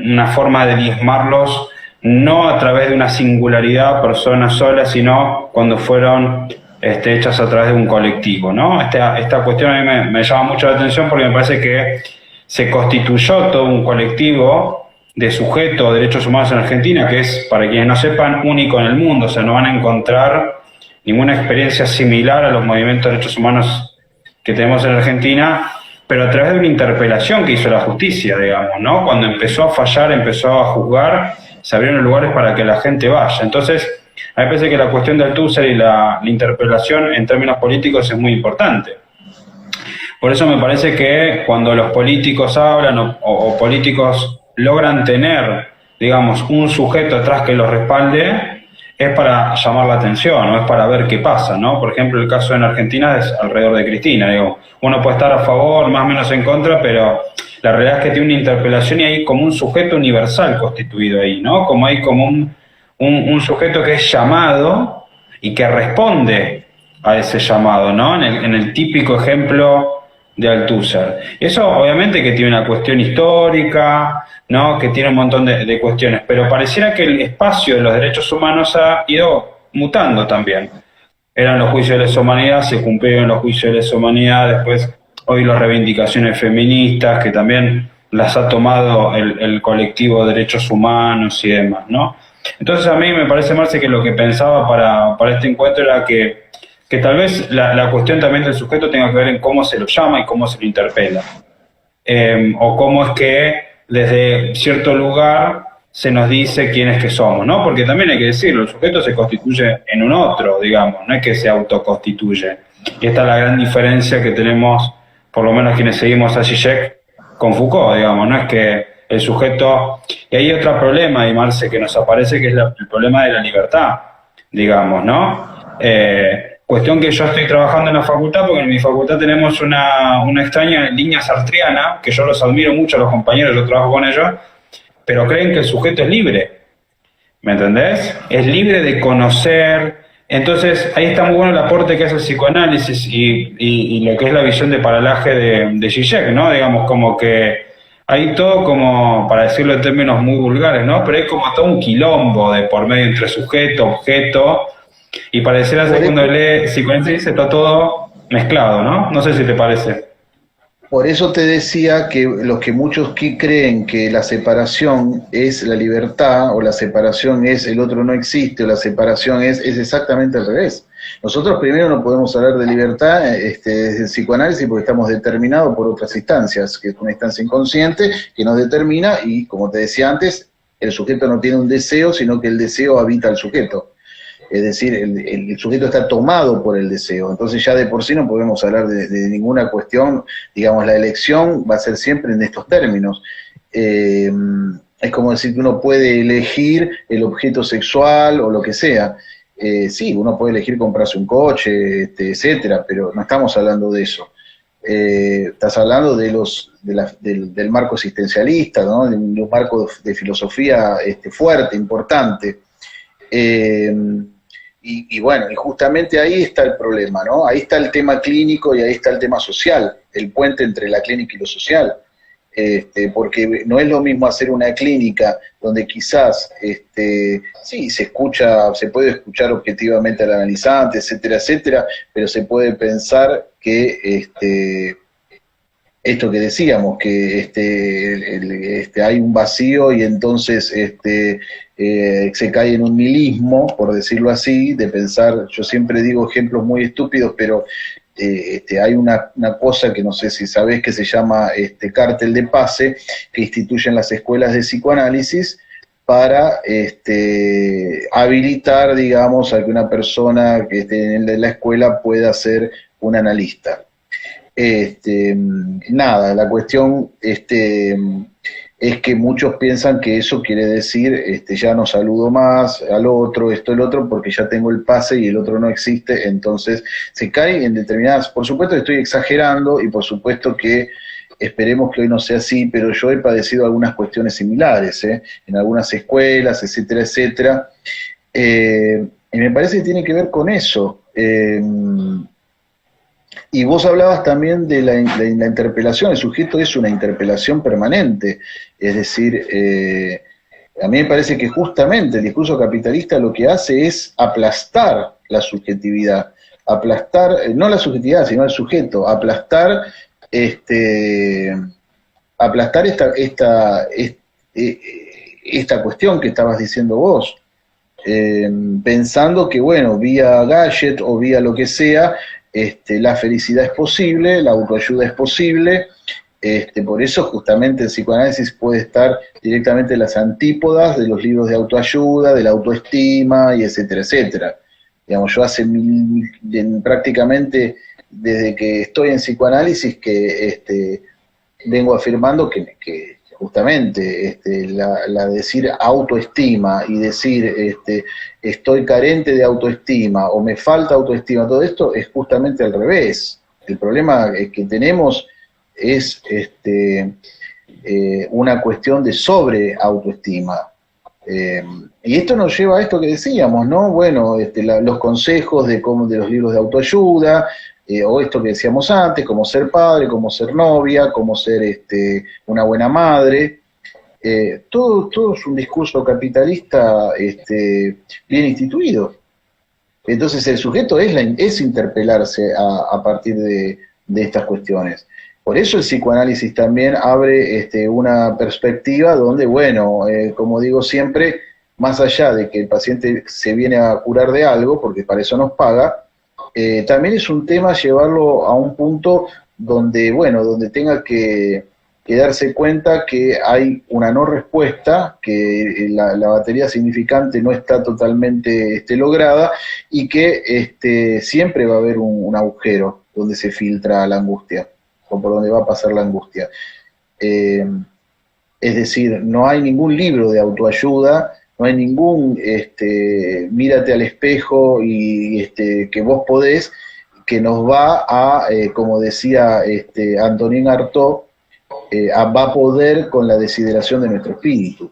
una forma de diezmarlos, no a través de una singularidad, persona sola, sino cuando fueron hechas a través de un colectivo, ¿no? Esta cuestión a mí me llama mucho la atención porque me parece que se constituyó todo un colectivo de sujetos de derechos humanos en Argentina que es, para quienes no sepan, único en el mundo. O sea, no van a encontrar ninguna experiencia similar a los movimientos de derechos humanos que tenemos en Argentina, pero a través de una interpelación que hizo la justicia, digamos, ¿no? Cuando empezó a fallar, empezó a juzgar, se abrieron lugares para que la gente vaya. Entonces, a mí me parece que la cuestión del Althusser y la interpelación en términos políticos es muy importante. Por eso me parece que cuando los políticos hablan o políticos logran tener, digamos, un sujeto atrás que los respalde, es para llamar la atención, no es para ver qué pasa, ¿no? Por ejemplo, el caso en Argentina es alrededor de Cristina, digo, uno puede estar a favor, más o menos en contra, pero la realidad es que tiene una interpelación y hay como un sujeto universal constituido ahí, ¿no? Como hay como un sujeto que es llamado y que responde a ese llamado, ¿no? En el típico ejemplo de Althusser. Y eso obviamente que tiene una cuestión histórica, ¿no? Que tiene un montón de cuestiones, pero pareciera que el espacio de los derechos humanos ha ido mutando también. Eran los juicios de lesa humanidad, se cumplieron los juicios de lesa humanidad, después hoy las reivindicaciones feministas, que también las ha tomado el colectivo de derechos humanos y demás, ¿no? Entonces a mí me parece, Marce, que lo que pensaba para este encuentro era que tal vez la cuestión también del sujeto tenga que ver en cómo se lo llama y cómo se lo interpela. O cómo es que desde cierto lugar se nos dice quiénes que somos, ¿no? Porque también hay que decirlo, el sujeto se constituye en un otro, digamos, no es que se autoconstituye. Y esta es la gran diferencia que tenemos, por lo menos quienes seguimos a Zizek, con Foucault, digamos, no es que el sujeto... Y hay otro problema, y Marce, que nos aparece, que es el problema de la libertad, digamos, ¿no? Cuestión que yo estoy trabajando en la facultad, porque en mi facultad tenemos una extraña línea sartriana, que yo los admiro mucho a los compañeros, yo trabajo con ellos, pero creen que el sujeto es libre, ¿me entendés? Es libre de conocer. Entonces ahí está muy bueno el aporte que hace el psicoanálisis y lo que es la visión de paralaje de Zizek, ¿no? Digamos, como que hay todo como, para decirlo en términos muy vulgares, ¿no? Pero hay como todo un quilombo de por medio entre sujeto, objeto, y pareciera que cuando lee psicoanálisis está todo mezclado, ¿no? No sé si te parece. Por eso te decía que los que muchos creen que la separación es la libertad, o la separación es el otro no existe, o la separación es exactamente al revés. Nosotros primero no podemos hablar de libertad desde el psicoanálisis porque estamos determinados por otras instancias, que es una instancia inconsciente que nos determina y, como te decía antes, el sujeto no tiene un deseo, sino que el deseo habita al sujeto. Es decir, el sujeto está tomado por el deseo, entonces ya de por sí no podemos hablar de ninguna cuestión, digamos, la elección va a ser siempre en estos términos. Es como decir que uno puede elegir el objeto sexual o lo que sea. Sí, uno puede elegir comprarse un coche, etcétera, pero no estamos hablando de eso. Estás hablando del marco existencialista, ¿no? De un marco de filosofía fuerte, importante. Y bueno, y justamente ahí está el problema, ¿no? Ahí está el tema clínico y ahí está el tema social, el puente entre la clínica y lo social. Porque no es lo mismo hacer una clínica donde quizás sí se puede escuchar objetivamente al analizante, etcétera, etcétera, pero se puede pensar que esto que decíamos, que hay un vacío y entonces se cae en un nihilismo, por decirlo así, de pensar, yo siempre digo ejemplos muy estúpidos, pero hay una cosa que no sé si sabés que se llama cártel de pase, que instituyen las escuelas de psicoanálisis para habilitar, digamos, a que una persona que esté en la escuela pueda ser un analista. Nada, la cuestión es que muchos piensan que eso quiere decir ya no saludo más al otro, esto, el otro, porque ya tengo el pase y el otro no existe, entonces se cae en determinadas, por supuesto que estoy exagerando y por supuesto que esperemos que hoy no sea así, pero yo he padecido algunas cuestiones similares, en algunas escuelas, etcétera, etcétera, y me parece que tiene que ver con eso. Y vos hablabas también de la interpelación, el sujeto es una interpelación permanente, es decir, a mí me parece que justamente el discurso capitalista lo que hace es aplastar la subjetividad, aplastar, no la subjetividad, sino el sujeto, aplastar esta cuestión que estabas diciendo vos, pensando que, bueno, vía gadget o vía lo que sea, la felicidad es posible, la autoayuda es posible, por eso justamente el psicoanálisis puede estar directamente en las antípodas de los libros de autoayuda, de la autoestima, y etcétera, etcétera. Digamos, yo prácticamente desde que estoy en psicoanálisis que vengo afirmando que justamente la decir autoestima y decir estoy carente de autoestima o me falta autoestima, todo esto es justamente al revés. El problema que tenemos es una cuestión de sobre autoestima. Y esto nos lleva a esto que decíamos, ¿no? Bueno, los consejos de los libros de autoayuda, o esto que decíamos antes, como ser padre, como ser novia, como ser una buena madre. Todo es un discurso capitalista bien instituido. Entonces el sujeto es interpelarse a partir de estas cuestiones. Por eso el psicoanálisis también abre una perspectiva donde, bueno, como digo siempre, más allá de que el paciente se viene a curar de algo, porque para eso nos paga, también es un tema llevarlo a un punto donde, bueno, donde tenga que darse cuenta que hay una no respuesta, que la batería significante no está totalmente lograda, y que siempre va a haber un agujero donde se filtra la angustia, o por donde va a pasar la angustia. Es decir, no hay ningún libro de autoayuda, no hay ningún mírate al espejo y que vos podés, que nos va a, como decía Antonin Artaud, va a poder con la desideración de nuestro espíritu.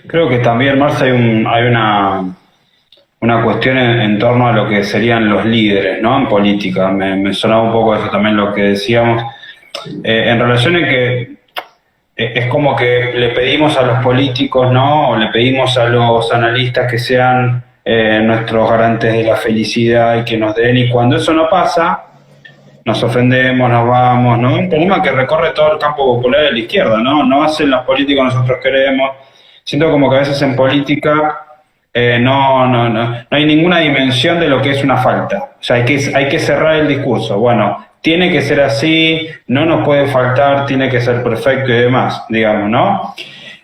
Creo que también, Marcia, hay una cuestión en torno a lo que serían los líderes, ¿no? En política. Me sonaba un poco eso también lo que decíamos. En relación a que es como que le pedimos a los políticos, ¿no? O le pedimos a los analistas que sean nuestros garantes de la felicidad y que nos den, y cuando eso no pasa, nos ofendemos, nos vamos, ¿no? Un problema que recorre todo el campo popular de la izquierda, ¿no? No hacen los políticos que nosotros queremos. Siento como que a veces en política no hay ninguna dimensión de lo que es una falta. O sea, hay que cerrar el discurso. Bueno, tiene que ser así, no nos puede faltar, tiene que ser perfecto y demás, digamos, ¿no?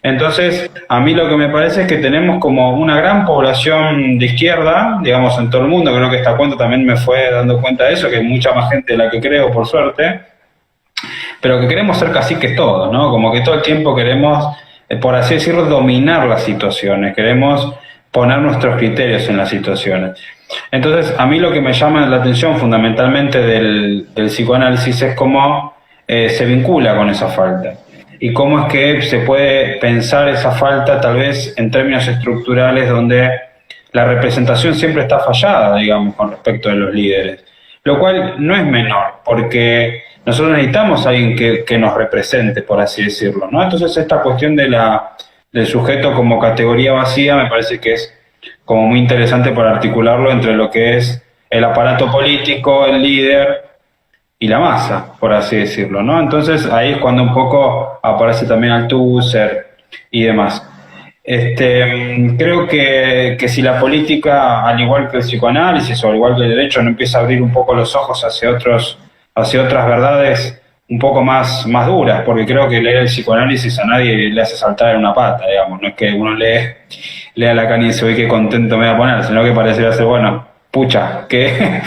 Entonces, a mí lo que me parece es que tenemos como una gran población de izquierda, digamos, en todo el mundo. Creo que esta cuenta también me fue dando cuenta de eso, que hay mucha más gente de la que creo, por suerte, pero que queremos ser caciques todos, ¿no? Como que todo el tiempo queremos, por así decirlo, dominar las situaciones, queremos poner nuestros criterios en las situaciones. Entonces, a mí lo que me llama la atención fundamentalmente del psicoanálisis es cómo se vincula con esa falta. Y cómo es que se puede pensar esa falta tal vez en términos estructurales donde la representación siempre está fallada, digamos, con respecto de los líderes. Lo cual no es menor, porque nosotros necesitamos a alguien que nos represente, por así decirlo, ¿no? Entonces esta cuestión del sujeto como categoría vacía me parece que es como muy interesante para articularlo entre lo que es el aparato político, el líder y la masa, por así decirlo, ¿no? Entonces ahí es cuando un poco aparece también Althusser y demás. Creo que si la política, al igual que el psicoanálisis o al igual que el derecho, no empieza a abrir un poco los ojos hacia otras verdades un poco más duras, porque creo que leer el psicoanálisis a nadie le hace saltar en una pata, digamos, no es que uno lea Lacan y dice, uy, qué contento me voy a poner, sino que pareciera ser, bueno, pucha, qué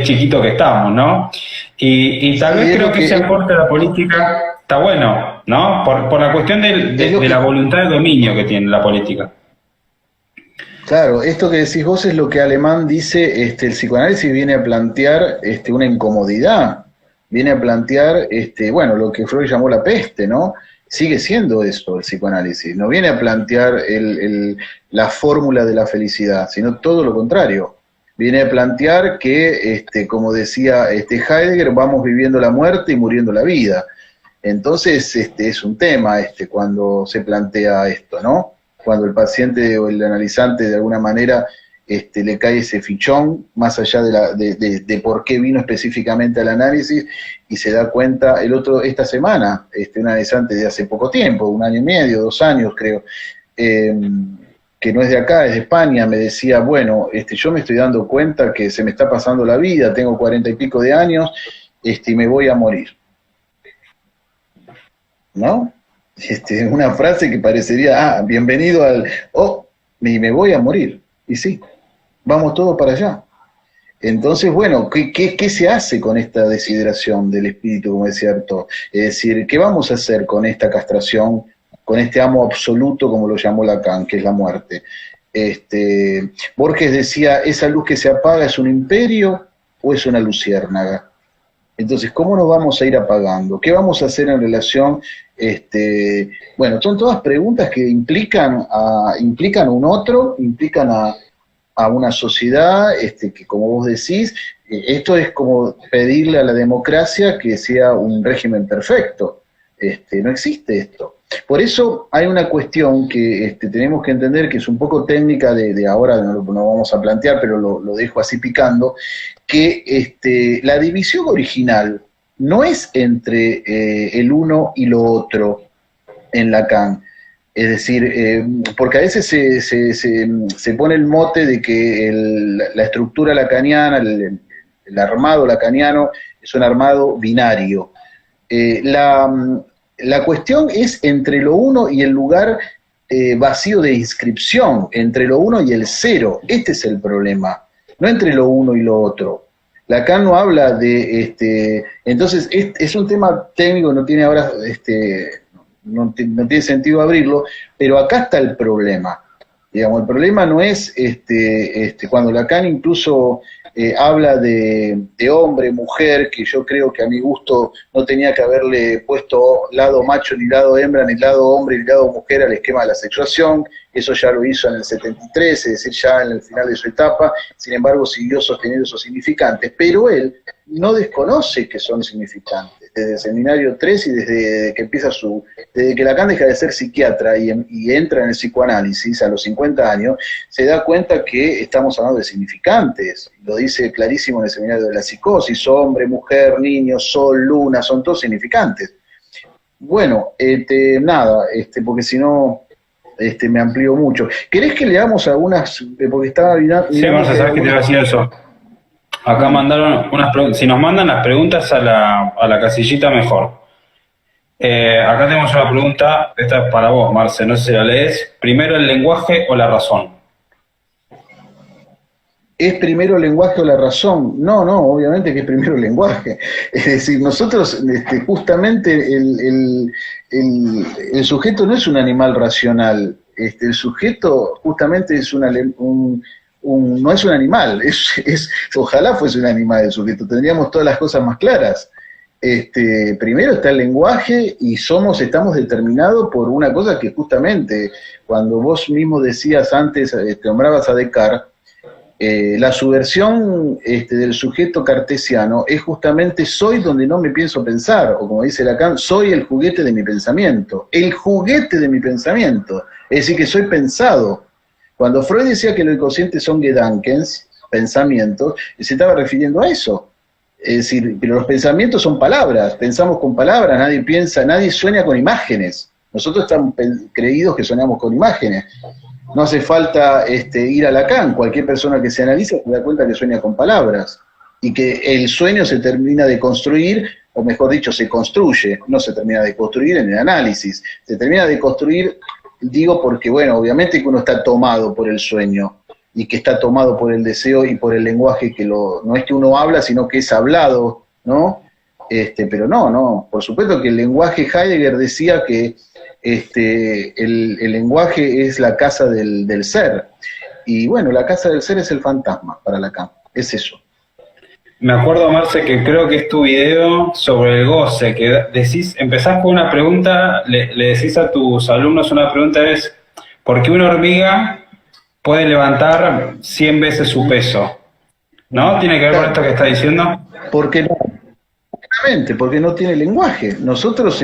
chiquito que estamos, ¿no? Y tal vez creo que ese aporte a la política está bueno, ¿no? Por la cuestión de la voluntad de dominio que tiene la política. Claro, esto que decís vos es lo que Alemán dice, el psicoanálisis viene a plantear una incomodidad, viene a plantear, bueno, lo que Freud llamó la peste, ¿no? Sigue siendo eso el psicoanálisis, no viene a plantear la fórmula de la felicidad, sino todo lo contrario. Viene a plantear que, como decía Heidegger, vamos viviendo la muerte y muriendo la vida. Entonces, es un tema cuando se plantea esto, ¿no? Cuando el paciente o el analizante de alguna manera le cae ese fichón, más allá de por qué vino específicamente al análisis, y se da cuenta, esta semana, un analizante de hace poco tiempo, 1 año y medio, 2 años creo, que no es de acá, es de España, me decía, bueno, yo me estoy dando cuenta que se me está pasando la vida, tengo 40 y pico de años, y me voy a morir. ¿No? Una frase que parecería, bienvenido y me voy a morir. Y sí, vamos todos para allá. Entonces, bueno, ¿qué se hace con esta deshidratación del espíritu, como decía Artaud? Es decir, ¿qué vamos a hacer con esta castración, con este amo absoluto, como lo llamó Lacan, que es la muerte? Borges decía, ¿esa luz que se apaga es un imperio o es una luciérnaga? Entonces, ¿cómo nos vamos a ir apagando? ¿Qué vamos a hacer en relación? Bueno, son todas preguntas que implican a un otro, implican a una sociedad, que como vos decís, esto es como pedirle a la democracia que sea un régimen perfecto. No existe esto. Por eso hay una cuestión que tenemos que entender, que es un poco técnica de ahora, no vamos a plantear, pero lo dejo así picando, que la división original no es entre el uno y lo otro en Lacan. Es decir, porque a veces se pone el mote de que la estructura lacaniana, el armado lacaniano, es un armado binario. La cuestión es entre lo uno y el lugar vacío de inscripción, entre lo uno y el cero. Este es el problema, no entre lo uno y lo otro. Lacan no habla de... entonces, es un tema técnico, no tiene ahora... no tiene sentido abrirlo, pero acá está el problema. Digamos, el problema no es cuando Lacan incluso habla de hombre, mujer, que yo creo que a mi gusto no tenía que haberle puesto lado macho, ni lado hembra, ni lado hombre, ni lado mujer al esquema de la sexuación. Eso ya lo hizo en el 73, es decir, ya en el final de su etapa. Sin embargo, siguió sosteniendo esos significantes, pero él no desconoce que son significantes. Desde el seminario 3 y desde que empieza desde que Lacan deja de ser psiquiatra y entra en el psicoanálisis a los 50 años, se da cuenta que estamos hablando de significantes. Lo dice clarísimo en el seminario de la psicosis: hombre, mujer, niño, sol, luna, son todos significantes. Bueno, nada, porque si no... me amplío mucho. ¿Querés que leamos algunas? Porque estaba mirando... Sí, Marce, sabes que te iba a decir eso. Acá mandaron unas preguntas. Si nos mandan las preguntas a la casillita, mejor. Acá tenemos una pregunta, esta es para vos, Marce, no sé si la lees. ¿Primero el lenguaje o la razón? ¿Es primero el lenguaje o la razón? No, obviamente que es primero el lenguaje. Es decir, nosotros, justamente, el sujeto no es un animal racional. El sujeto justamente es no es un animal, ojalá fuese un animal el sujeto, tendríamos todas las cosas más claras. Primero está el lenguaje y estamos determinados por una cosa que justamente, cuando vos mismo decías antes, nombrabas a Descartes, la subversión del sujeto cartesiano es justamente soy donde no me pienso pensar, o como dice Lacan, soy el juguete de mi pensamiento, el juguete de mi pensamiento, es decir, que soy pensado. Cuando Freud decía que los inconscientes son Gedankens, pensamientos, se estaba refiriendo a eso. Es decir, pero los pensamientos son palabras, pensamos con palabras, nadie sueña con imágenes. Nosotros estamos creídos que soñamos con imágenes. No hace falta ir a Lacan, cualquier persona que se analice se da cuenta que sueña con palabras, y que el sueño se termina de construir, o mejor dicho, se construye, no se termina de construir en el análisis, se termina de construir, digo porque, bueno, obviamente que uno está tomado por el sueño, y que está tomado por el deseo y por el lenguaje, no es que uno habla, sino que es hablado, ¿no? Pero no, por supuesto que el lenguaje, Heidegger decía que el lenguaje es la casa del ser, y bueno, la casa del ser es el fantasma para Lacan, es eso. Me acuerdo, Marce, que creo que es tu video sobre el goce, que empezás con una pregunta, le decís a tus alumnos una pregunta, es ¿por qué una hormiga puede levantar 100 veces su peso? ¿No? ¿Tiene que ver con esto que está diciendo? Porque no. Porque no tiene lenguaje. Nosotros,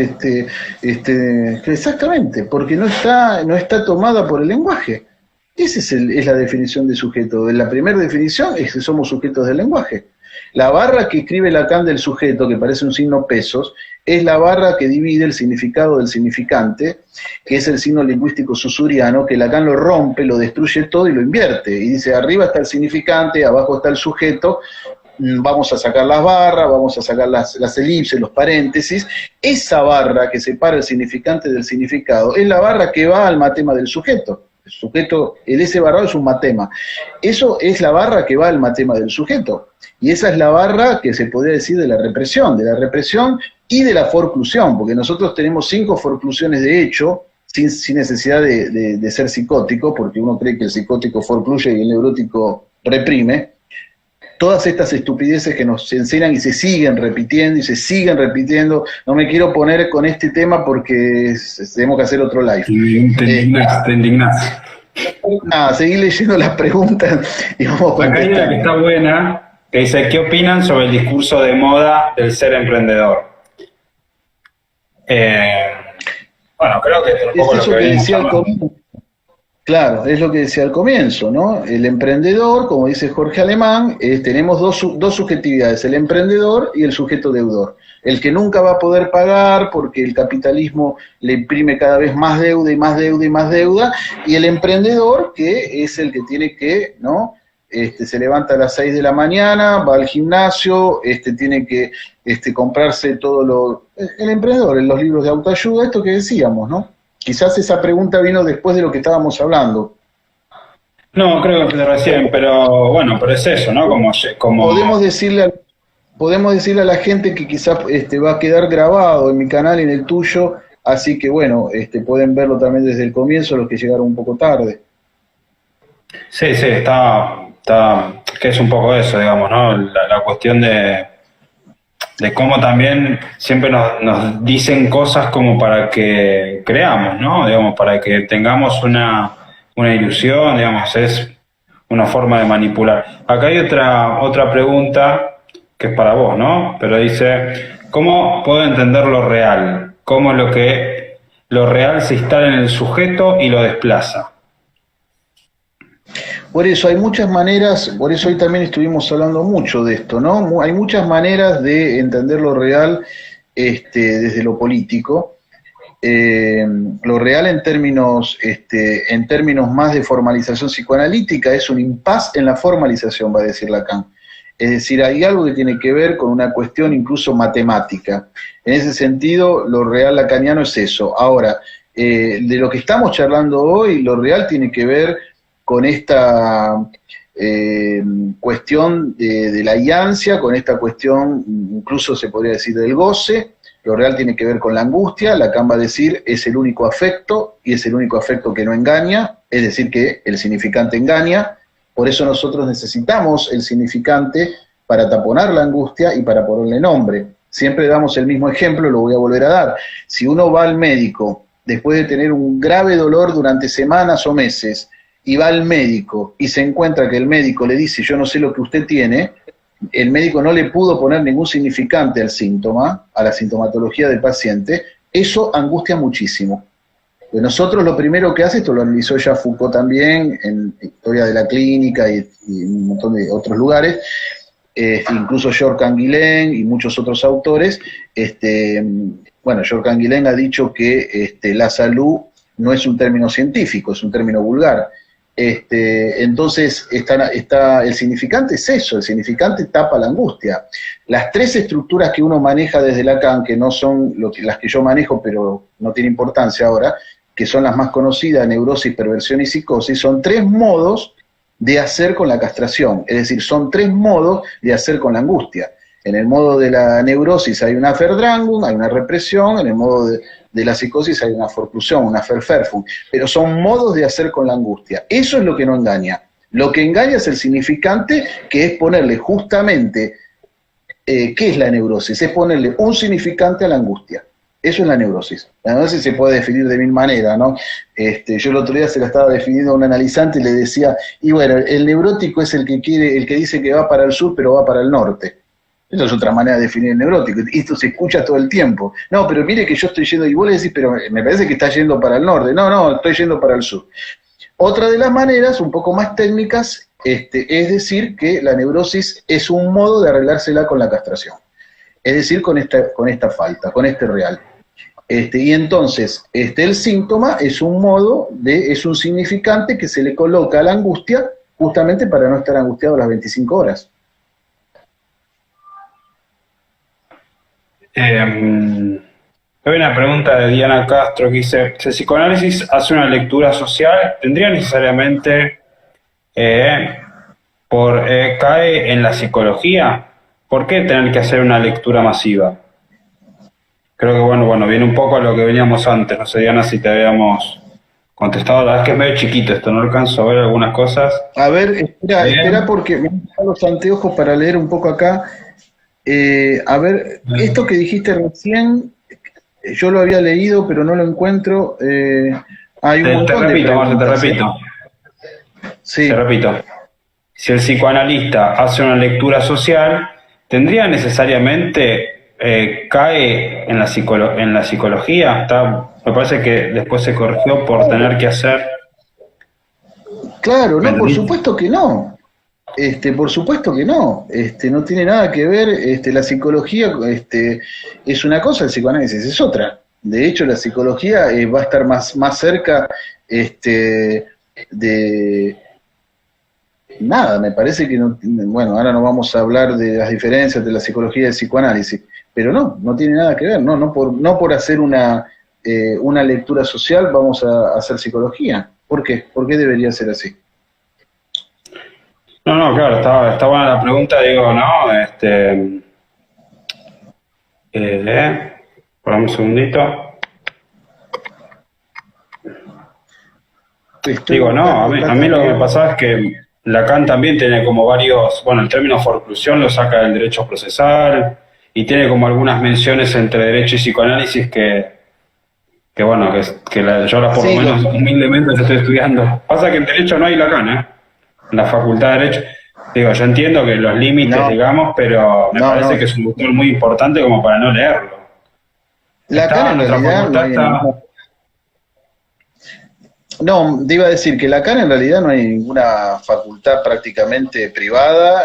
exactamente, porque no está tomada por el lenguaje. Esa es la definición de sujeto. La primera definición es que somos sujetos del lenguaje. La barra que escribe Lacan del sujeto, que parece un signo pesos, es la barra que divide el significado del significante, que es el signo lingüístico susuriano, que Lacan lo rompe, lo destruye todo y lo invierte. Y dice, arriba está el significante, abajo está el sujeto, vamos a sacar las barras, vamos a sacar las elipses, los paréntesis. Esa barra que separa el significante del significado es la barra que va al matema del sujeto. El sujeto, ese barrado es un matema. Eso es la barra que va al matema del sujeto. Y esa es la barra que se podría decir de la represión y de la forclusión, porque nosotros tenemos 5 forclusiones de hecho, sin necesidad de ser psicótico, porque uno cree que el psicótico forcluye y el neurótico reprime. todas estas estupideces que nos enseñan y se siguen repitiendo y se siguen repitiendo. No me quiero poner con este tema porque tenemos que hacer otro live. Te indignás. Nada, seguí leyendo las preguntas y vamos Acá hay una que está buena, que dice, ¿qué opinan sobre el discurso de moda del ser emprendedor? Bueno, creo que es un poco lo que decía al comienzo. Claro, es lo que decía al comienzo, ¿no? El emprendedor, como dice Jorge Alemán, tenemos dos subjetividades, el emprendedor y el sujeto deudor. El que nunca va a poder pagar porque el capitalismo le imprime cada vez más deuda y más deuda y más deuda, y el emprendedor, que es el que tiene que, ¿no? Se levanta a las 6 de la mañana, va al gimnasio, tiene que comprarse todo lo... El emprendedor, en los libros de autoayuda, esto que decíamos, ¿no? Quizás esa pregunta vino después de lo que estábamos hablando. No, creo que recién, pero bueno, pero es eso, ¿no? Como... Podemos decirle a la gente que quizás va a quedar grabado en mi canal y en el tuyo, así que bueno, pueden verlo también desde el comienzo, los que llegaron un poco tarde. Sí, está, que es un poco eso, digamos, ¿no? La cuestión de cómo también siempre nos dicen cosas como para que creamos, ¿no? Digamos, para que tengamos una ilusión, digamos, es una forma de manipular. Acá hay otra pregunta que es para vos, ¿no? Pero dice, ¿cómo puedo entender lo real? ¿Cómo es lo real se instala en el sujeto y lo desplaza? Por eso hay muchas maneras, por eso hoy también estuvimos hablando mucho de esto, ¿no? Hay muchas maneras de entender lo real desde lo político. Lo real en términos más de formalización psicoanalítica es un impas en la formalización, va a decir Lacan. Es decir, hay algo que tiene que ver con una cuestión incluso matemática. En ese sentido, lo real lacaniano es eso. Ahora, de lo que estamos charlando hoy, lo real tiene que ver con esta cuestión de la iancia, con esta cuestión, incluso se podría decir, del goce. Lo real tiene que ver con la angustia. Lacan va a decir, es el único afecto, y es el único afecto que no engaña, es decir, que el significante engaña. Por eso nosotros necesitamos el significante para taponar la angustia y para ponerle nombre. Siempre damos el mismo ejemplo, lo voy a volver a dar. Si uno va al médico después de tener un grave dolor durante semanas o meses, y va al médico y se encuentra que el médico le dice, yo no sé lo que usted tiene, el médico no le pudo poner ningún significante al síntoma, a la sintomatología del paciente, eso angustia muchísimo. Nosotros lo primero que hace, esto lo analizó ya Foucault también, en Historia de la Clínica y un montón de otros lugares, incluso Georges Canguilhem y muchos otros autores, bueno, Georges Canguilhem ha dicho que la salud no es un término científico, es un término vulgar. Entonces, el significante es eso, el significante tapa la angustia. Las tres estructuras que uno maneja desde Lacan, que no son las que yo manejo, pero no tiene importancia ahora, que son las más conocidas, neurosis, perversión y psicosis, son tres modos de hacer con la castración, es decir, son tres modos de hacer con la angustia. En el modo de la neurosis hay una Verdrängung, hay una represión, en el modo de la psicosis hay una Forclusión, una Verwerfung, pero son modos de hacer con la angustia. Eso es lo que no engaña. Lo que engaña es el significante, que es ponerle justamente, ¿qué es la neurosis? Es ponerle un significante a la angustia. Eso es la neurosis. La neurosis se puede definir de mil maneras, ¿no? Yo el otro día se la estaba definiendo a un analizante y le decía, y bueno, el neurótico es el que dice que va para el sur, pero va para el norte. Esa es otra manera de definir el neurótico, y esto se escucha todo el tiempo. No, pero mire que yo estoy yendo, y vos le decís, pero me parece que está yendo para el norte. No, estoy yendo para el sur. Otra de las maneras, un poco más técnicas, es decir que la neurosis es un modo de arreglársela con la castración. Es decir, con esta falta, con este real. Y entonces, el síntoma es es un significante que se le coloca a la angustia, justamente para no estar angustiado las 25 horas. Hay una pregunta de Diana Castro que dice, si el psicoanálisis hace una lectura social, ¿tendría necesariamente cae en la psicología? ¿Por qué tener que hacer una lectura masiva? Creo que bueno, viene un poco a lo que veníamos antes. No sé, Diana, si te habíamos contestado. La verdad es que es medio chiquito esto, no alcanzo a ver algunas cosas. A ver, espera porque sacar los anteojos para leer un poco acá. A ver, esto que dijiste recién, yo lo había leído, pero no lo encuentro. Hay un montón te repito, de Marce, te preguntas, repito. Sí. Te repito. Si el psicoanalista hace una lectura social, ¿tendría necesariamente, cae en la psicología? Me parece que después se corrigió por tener que hacer... Claro, ¿Me no, por entendiste? supuesto que no. Por supuesto que no. No tiene nada que ver. La psicología, es una cosa, el psicoanálisis es otra. De hecho, la psicología va a estar más cerca, de nada. Me parece que no, bueno, ahora no vamos a hablar de las diferencias de la psicología y el psicoanálisis, pero no tiene nada que ver. No por hacer una lectura social vamos a hacer psicología. ¿Por qué? ¿Por qué debería ser así? No, claro, está buena la pregunta, digo, ¿no? Por un segundito. Digo, no, a mí lo que me pasaba es que Lacan también tiene como varios, bueno, el término forclusión lo saca del derecho procesal y tiene como algunas menciones entre derecho y psicoanálisis que bueno, yo ahora por lo Sí, menos humildemente lo estoy estudiando. Pasa que en derecho no hay Lacan, ¿eh? En la facultad de derecho. Digo, yo entiendo que los límites, no, digamos, pero me parece no. que es un autor muy importante como para no leerlo. Lacan Está en en nuestra realidad no facultad, hay está... ninguna. No, te iba a decir que Lacan en realidad no hay ninguna facultad prácticamente privada.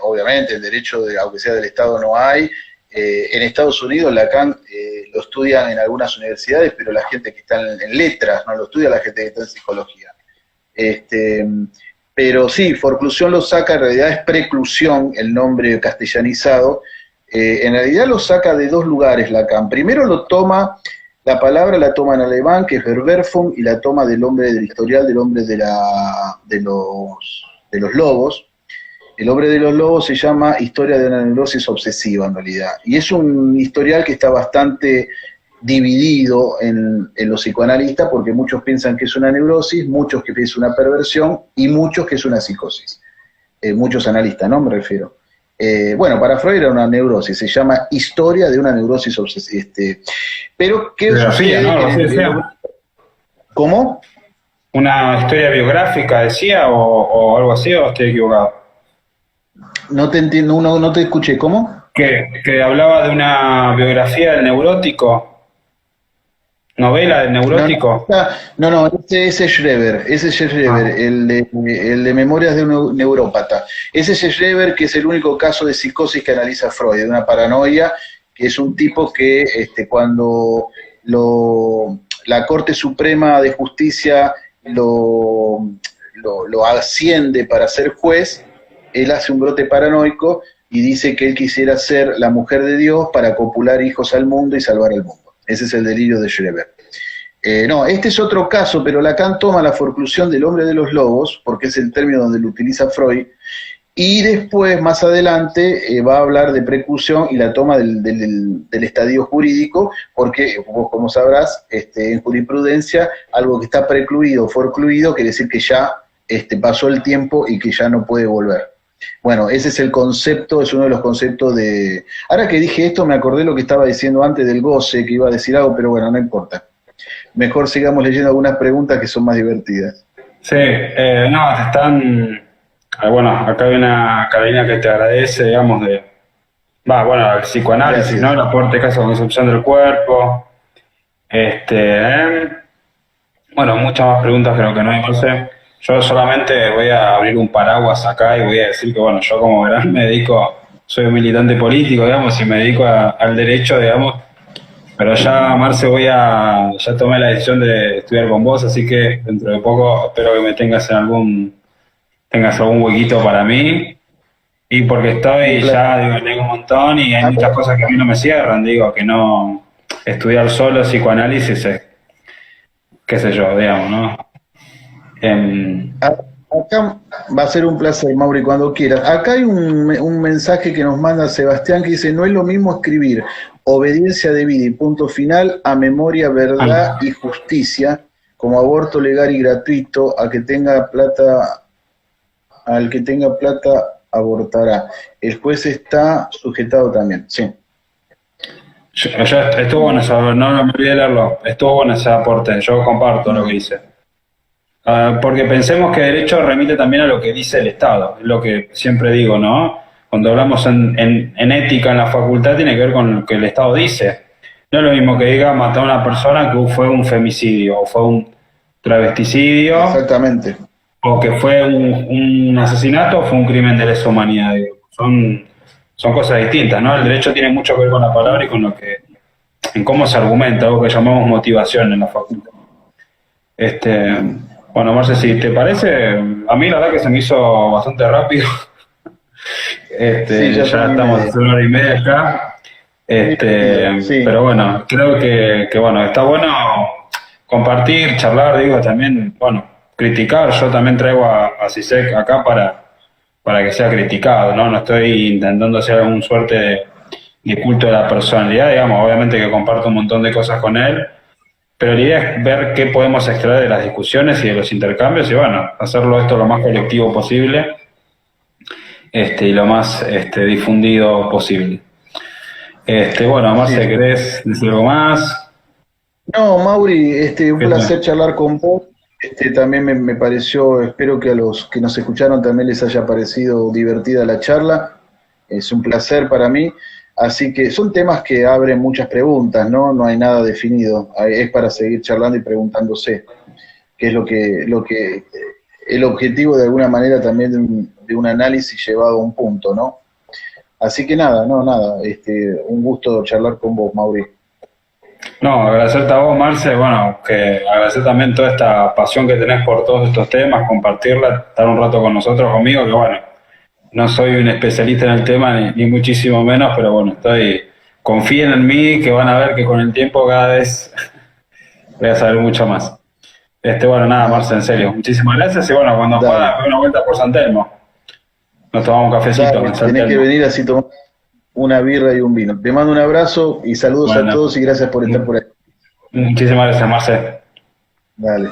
Obviamente el derecho, aunque sea del Estado, no hay. En Estados Unidos Lacan lo estudian en algunas universidades, pero la gente que está en letras, no lo estudia la gente que está en psicología. Pero sí, forclusión lo saca, en realidad es preclusión, el nombre castellanizado. En realidad lo saca de dos lugares Lacan. Primero la palabra la toma en alemán, que es Verwerfung, y la toma del historial del hombre de los lobos. El hombre de los lobos se llama Historia de una neurosis obsesiva, en realidad. Y es un historial que está bastante dividido en los psicoanalistas, porque muchos piensan que es una neurosis, muchos que es una perversión, y muchos que es una psicosis. Muchos analistas, ¿no? Me refiero. Bueno, para Freud era una neurosis, se llama Historia de una neurosis obsesiva. Pero, ¿qué Biografía, sucede? ¿no? Que Así decía. ¿Cómo? ¿Una historia biográfica decía o algo así o estoy equivocado? No te entiendo, no te escuché, ¿cómo? Que hablaba de una biografía del neurótico, novela del neurótico. No, ese es Schreber, Ah, el de Memorias de un neurópata. Ese es Schreber, que es el único caso de psicosis que analiza Freud, de una paranoia, que es un tipo que cuando la Corte Suprema de Justicia lo asciende para ser juez, él hace un brote paranoico y dice que él quisiera ser la mujer de Dios para copular hijos al mundo y salvar al mundo. Ese es el delirio de Schreber. No, este es otro caso, pero Lacan toma la forclusión del hombre de los lobos, porque es el término donde lo utiliza Freud, y después, más adelante, va a hablar de preclusión y la toma del estadio jurídico, porque, vos como sabrás, en jurisprudencia, algo que está precluido o forcluido quiere decir que ya pasó el tiempo y que ya no puede volver. Bueno, ese es el concepto, es uno de los conceptos de... Ahora que dije esto, me acordé lo que estaba diciendo antes del goce, que iba a decir algo, pero bueno, no importa. Mejor sigamos leyendo algunas preguntas que son más divertidas. sí, no, te están... bueno, acá hay una Carolina que te agradece, digamos, bueno, el psicoanálisis, ¿no? Gracias. El aporte que hace a la concepción del cuerpo. Bueno, muchas más preguntas creo que no hay, no sé. Yo solamente voy a abrir un paraguas acá y voy a decir que, bueno, yo como verán me dedico, soy un militante político, digamos, y me dedico al derecho, digamos, pero ya, Marce, ya tomé la decisión de estudiar con vos, así que dentro de poco espero que me tengas algún huequito para mí, y porque Un estoy ya, placer. digo, leo un montón y hay A muchas ver, cosas que a mí no me cierran, digo, que no, estudiar solo psicoanálisis es, qué sé yo, digamos, ¿no? Em, acá va a ser un placer, Mauri, cuando quieras. Acá hay un mensaje que nos manda Sebastián que dice, no es lo mismo escribir obediencia debida y punto final a memoria, verdad y justicia, como aborto legal y gratuito, al que tenga plata abortará. El juez está sujetado también, sí. Estuvo bueno eso, no me olvidé de leerlo, estuvo bueno ese aporte, yo comparto lo que dice. Porque pensemos que derecho remite también a lo que dice el Estado, es lo que siempre digo, ¿no? Cuando hablamos en ética en la facultad tiene que ver con lo que el Estado dice. No es lo mismo que diga matar a una persona que fue un femicidio o fue un travesticidio. Exactamente. O que fue un asesinato o fue un crimen de lesa humanidad. Digo. Son cosas distintas, ¿no? El derecho tiene mucho que ver con la palabra y con lo que, en cómo se argumenta, algo que llamamos motivación en la facultad. Bueno, Marce, si te parece, a mí la verdad que se me hizo bastante rápido. Sí, ya estamos a 1 hora y media acá. Sí. Pero bueno, creo que bueno, está bueno compartir, charlar, digo, también, bueno, criticar. Yo también traigo a CISEC acá para que sea criticado, ¿no? No estoy intentando hacer alguna suerte de culto de la personalidad, digamos, obviamente que comparto un montón de cosas con él, pero la idea es ver qué podemos extraer de las discusiones y de los intercambios y bueno, hacerlo esto lo más colectivo posible y lo más difundido posible. Bueno, Marce, ¿querés decir algo más? No, Mauri, un placer charlar con vos. También me pareció, espero que a los que nos escucharon también les haya parecido divertida la charla. Es un placer para mí. Así que son temas que abren muchas preguntas, ¿no? No hay nada definido. Es para seguir charlando y preguntándose, que es lo que el objetivo de alguna manera también de un análisis llevado a un punto, ¿no? Así que nada, un gusto charlar con vos, Mauri. No, agradecerte a vos, Marce, bueno, que agradecer también toda esta pasión que tenés por todos estos temas, compartirla, estar un rato con nosotros, conmigo, que bueno, no soy un especialista en el tema, ni muchísimo menos, pero bueno, confíen en mí, que van a ver que con el tiempo cada vez voy a saber mucho más. Bueno, nada, Marce, en serio, muchísimas gracias, y bueno, cuando pueda, una vuelta por San Telmo, nos tomamos un cafecito. Dale, tenés que venir así tomar una birra y un vino. Te mando un abrazo y saludos a todos y gracias por estar por ahí. Muchísimas gracias, Marce. Dale.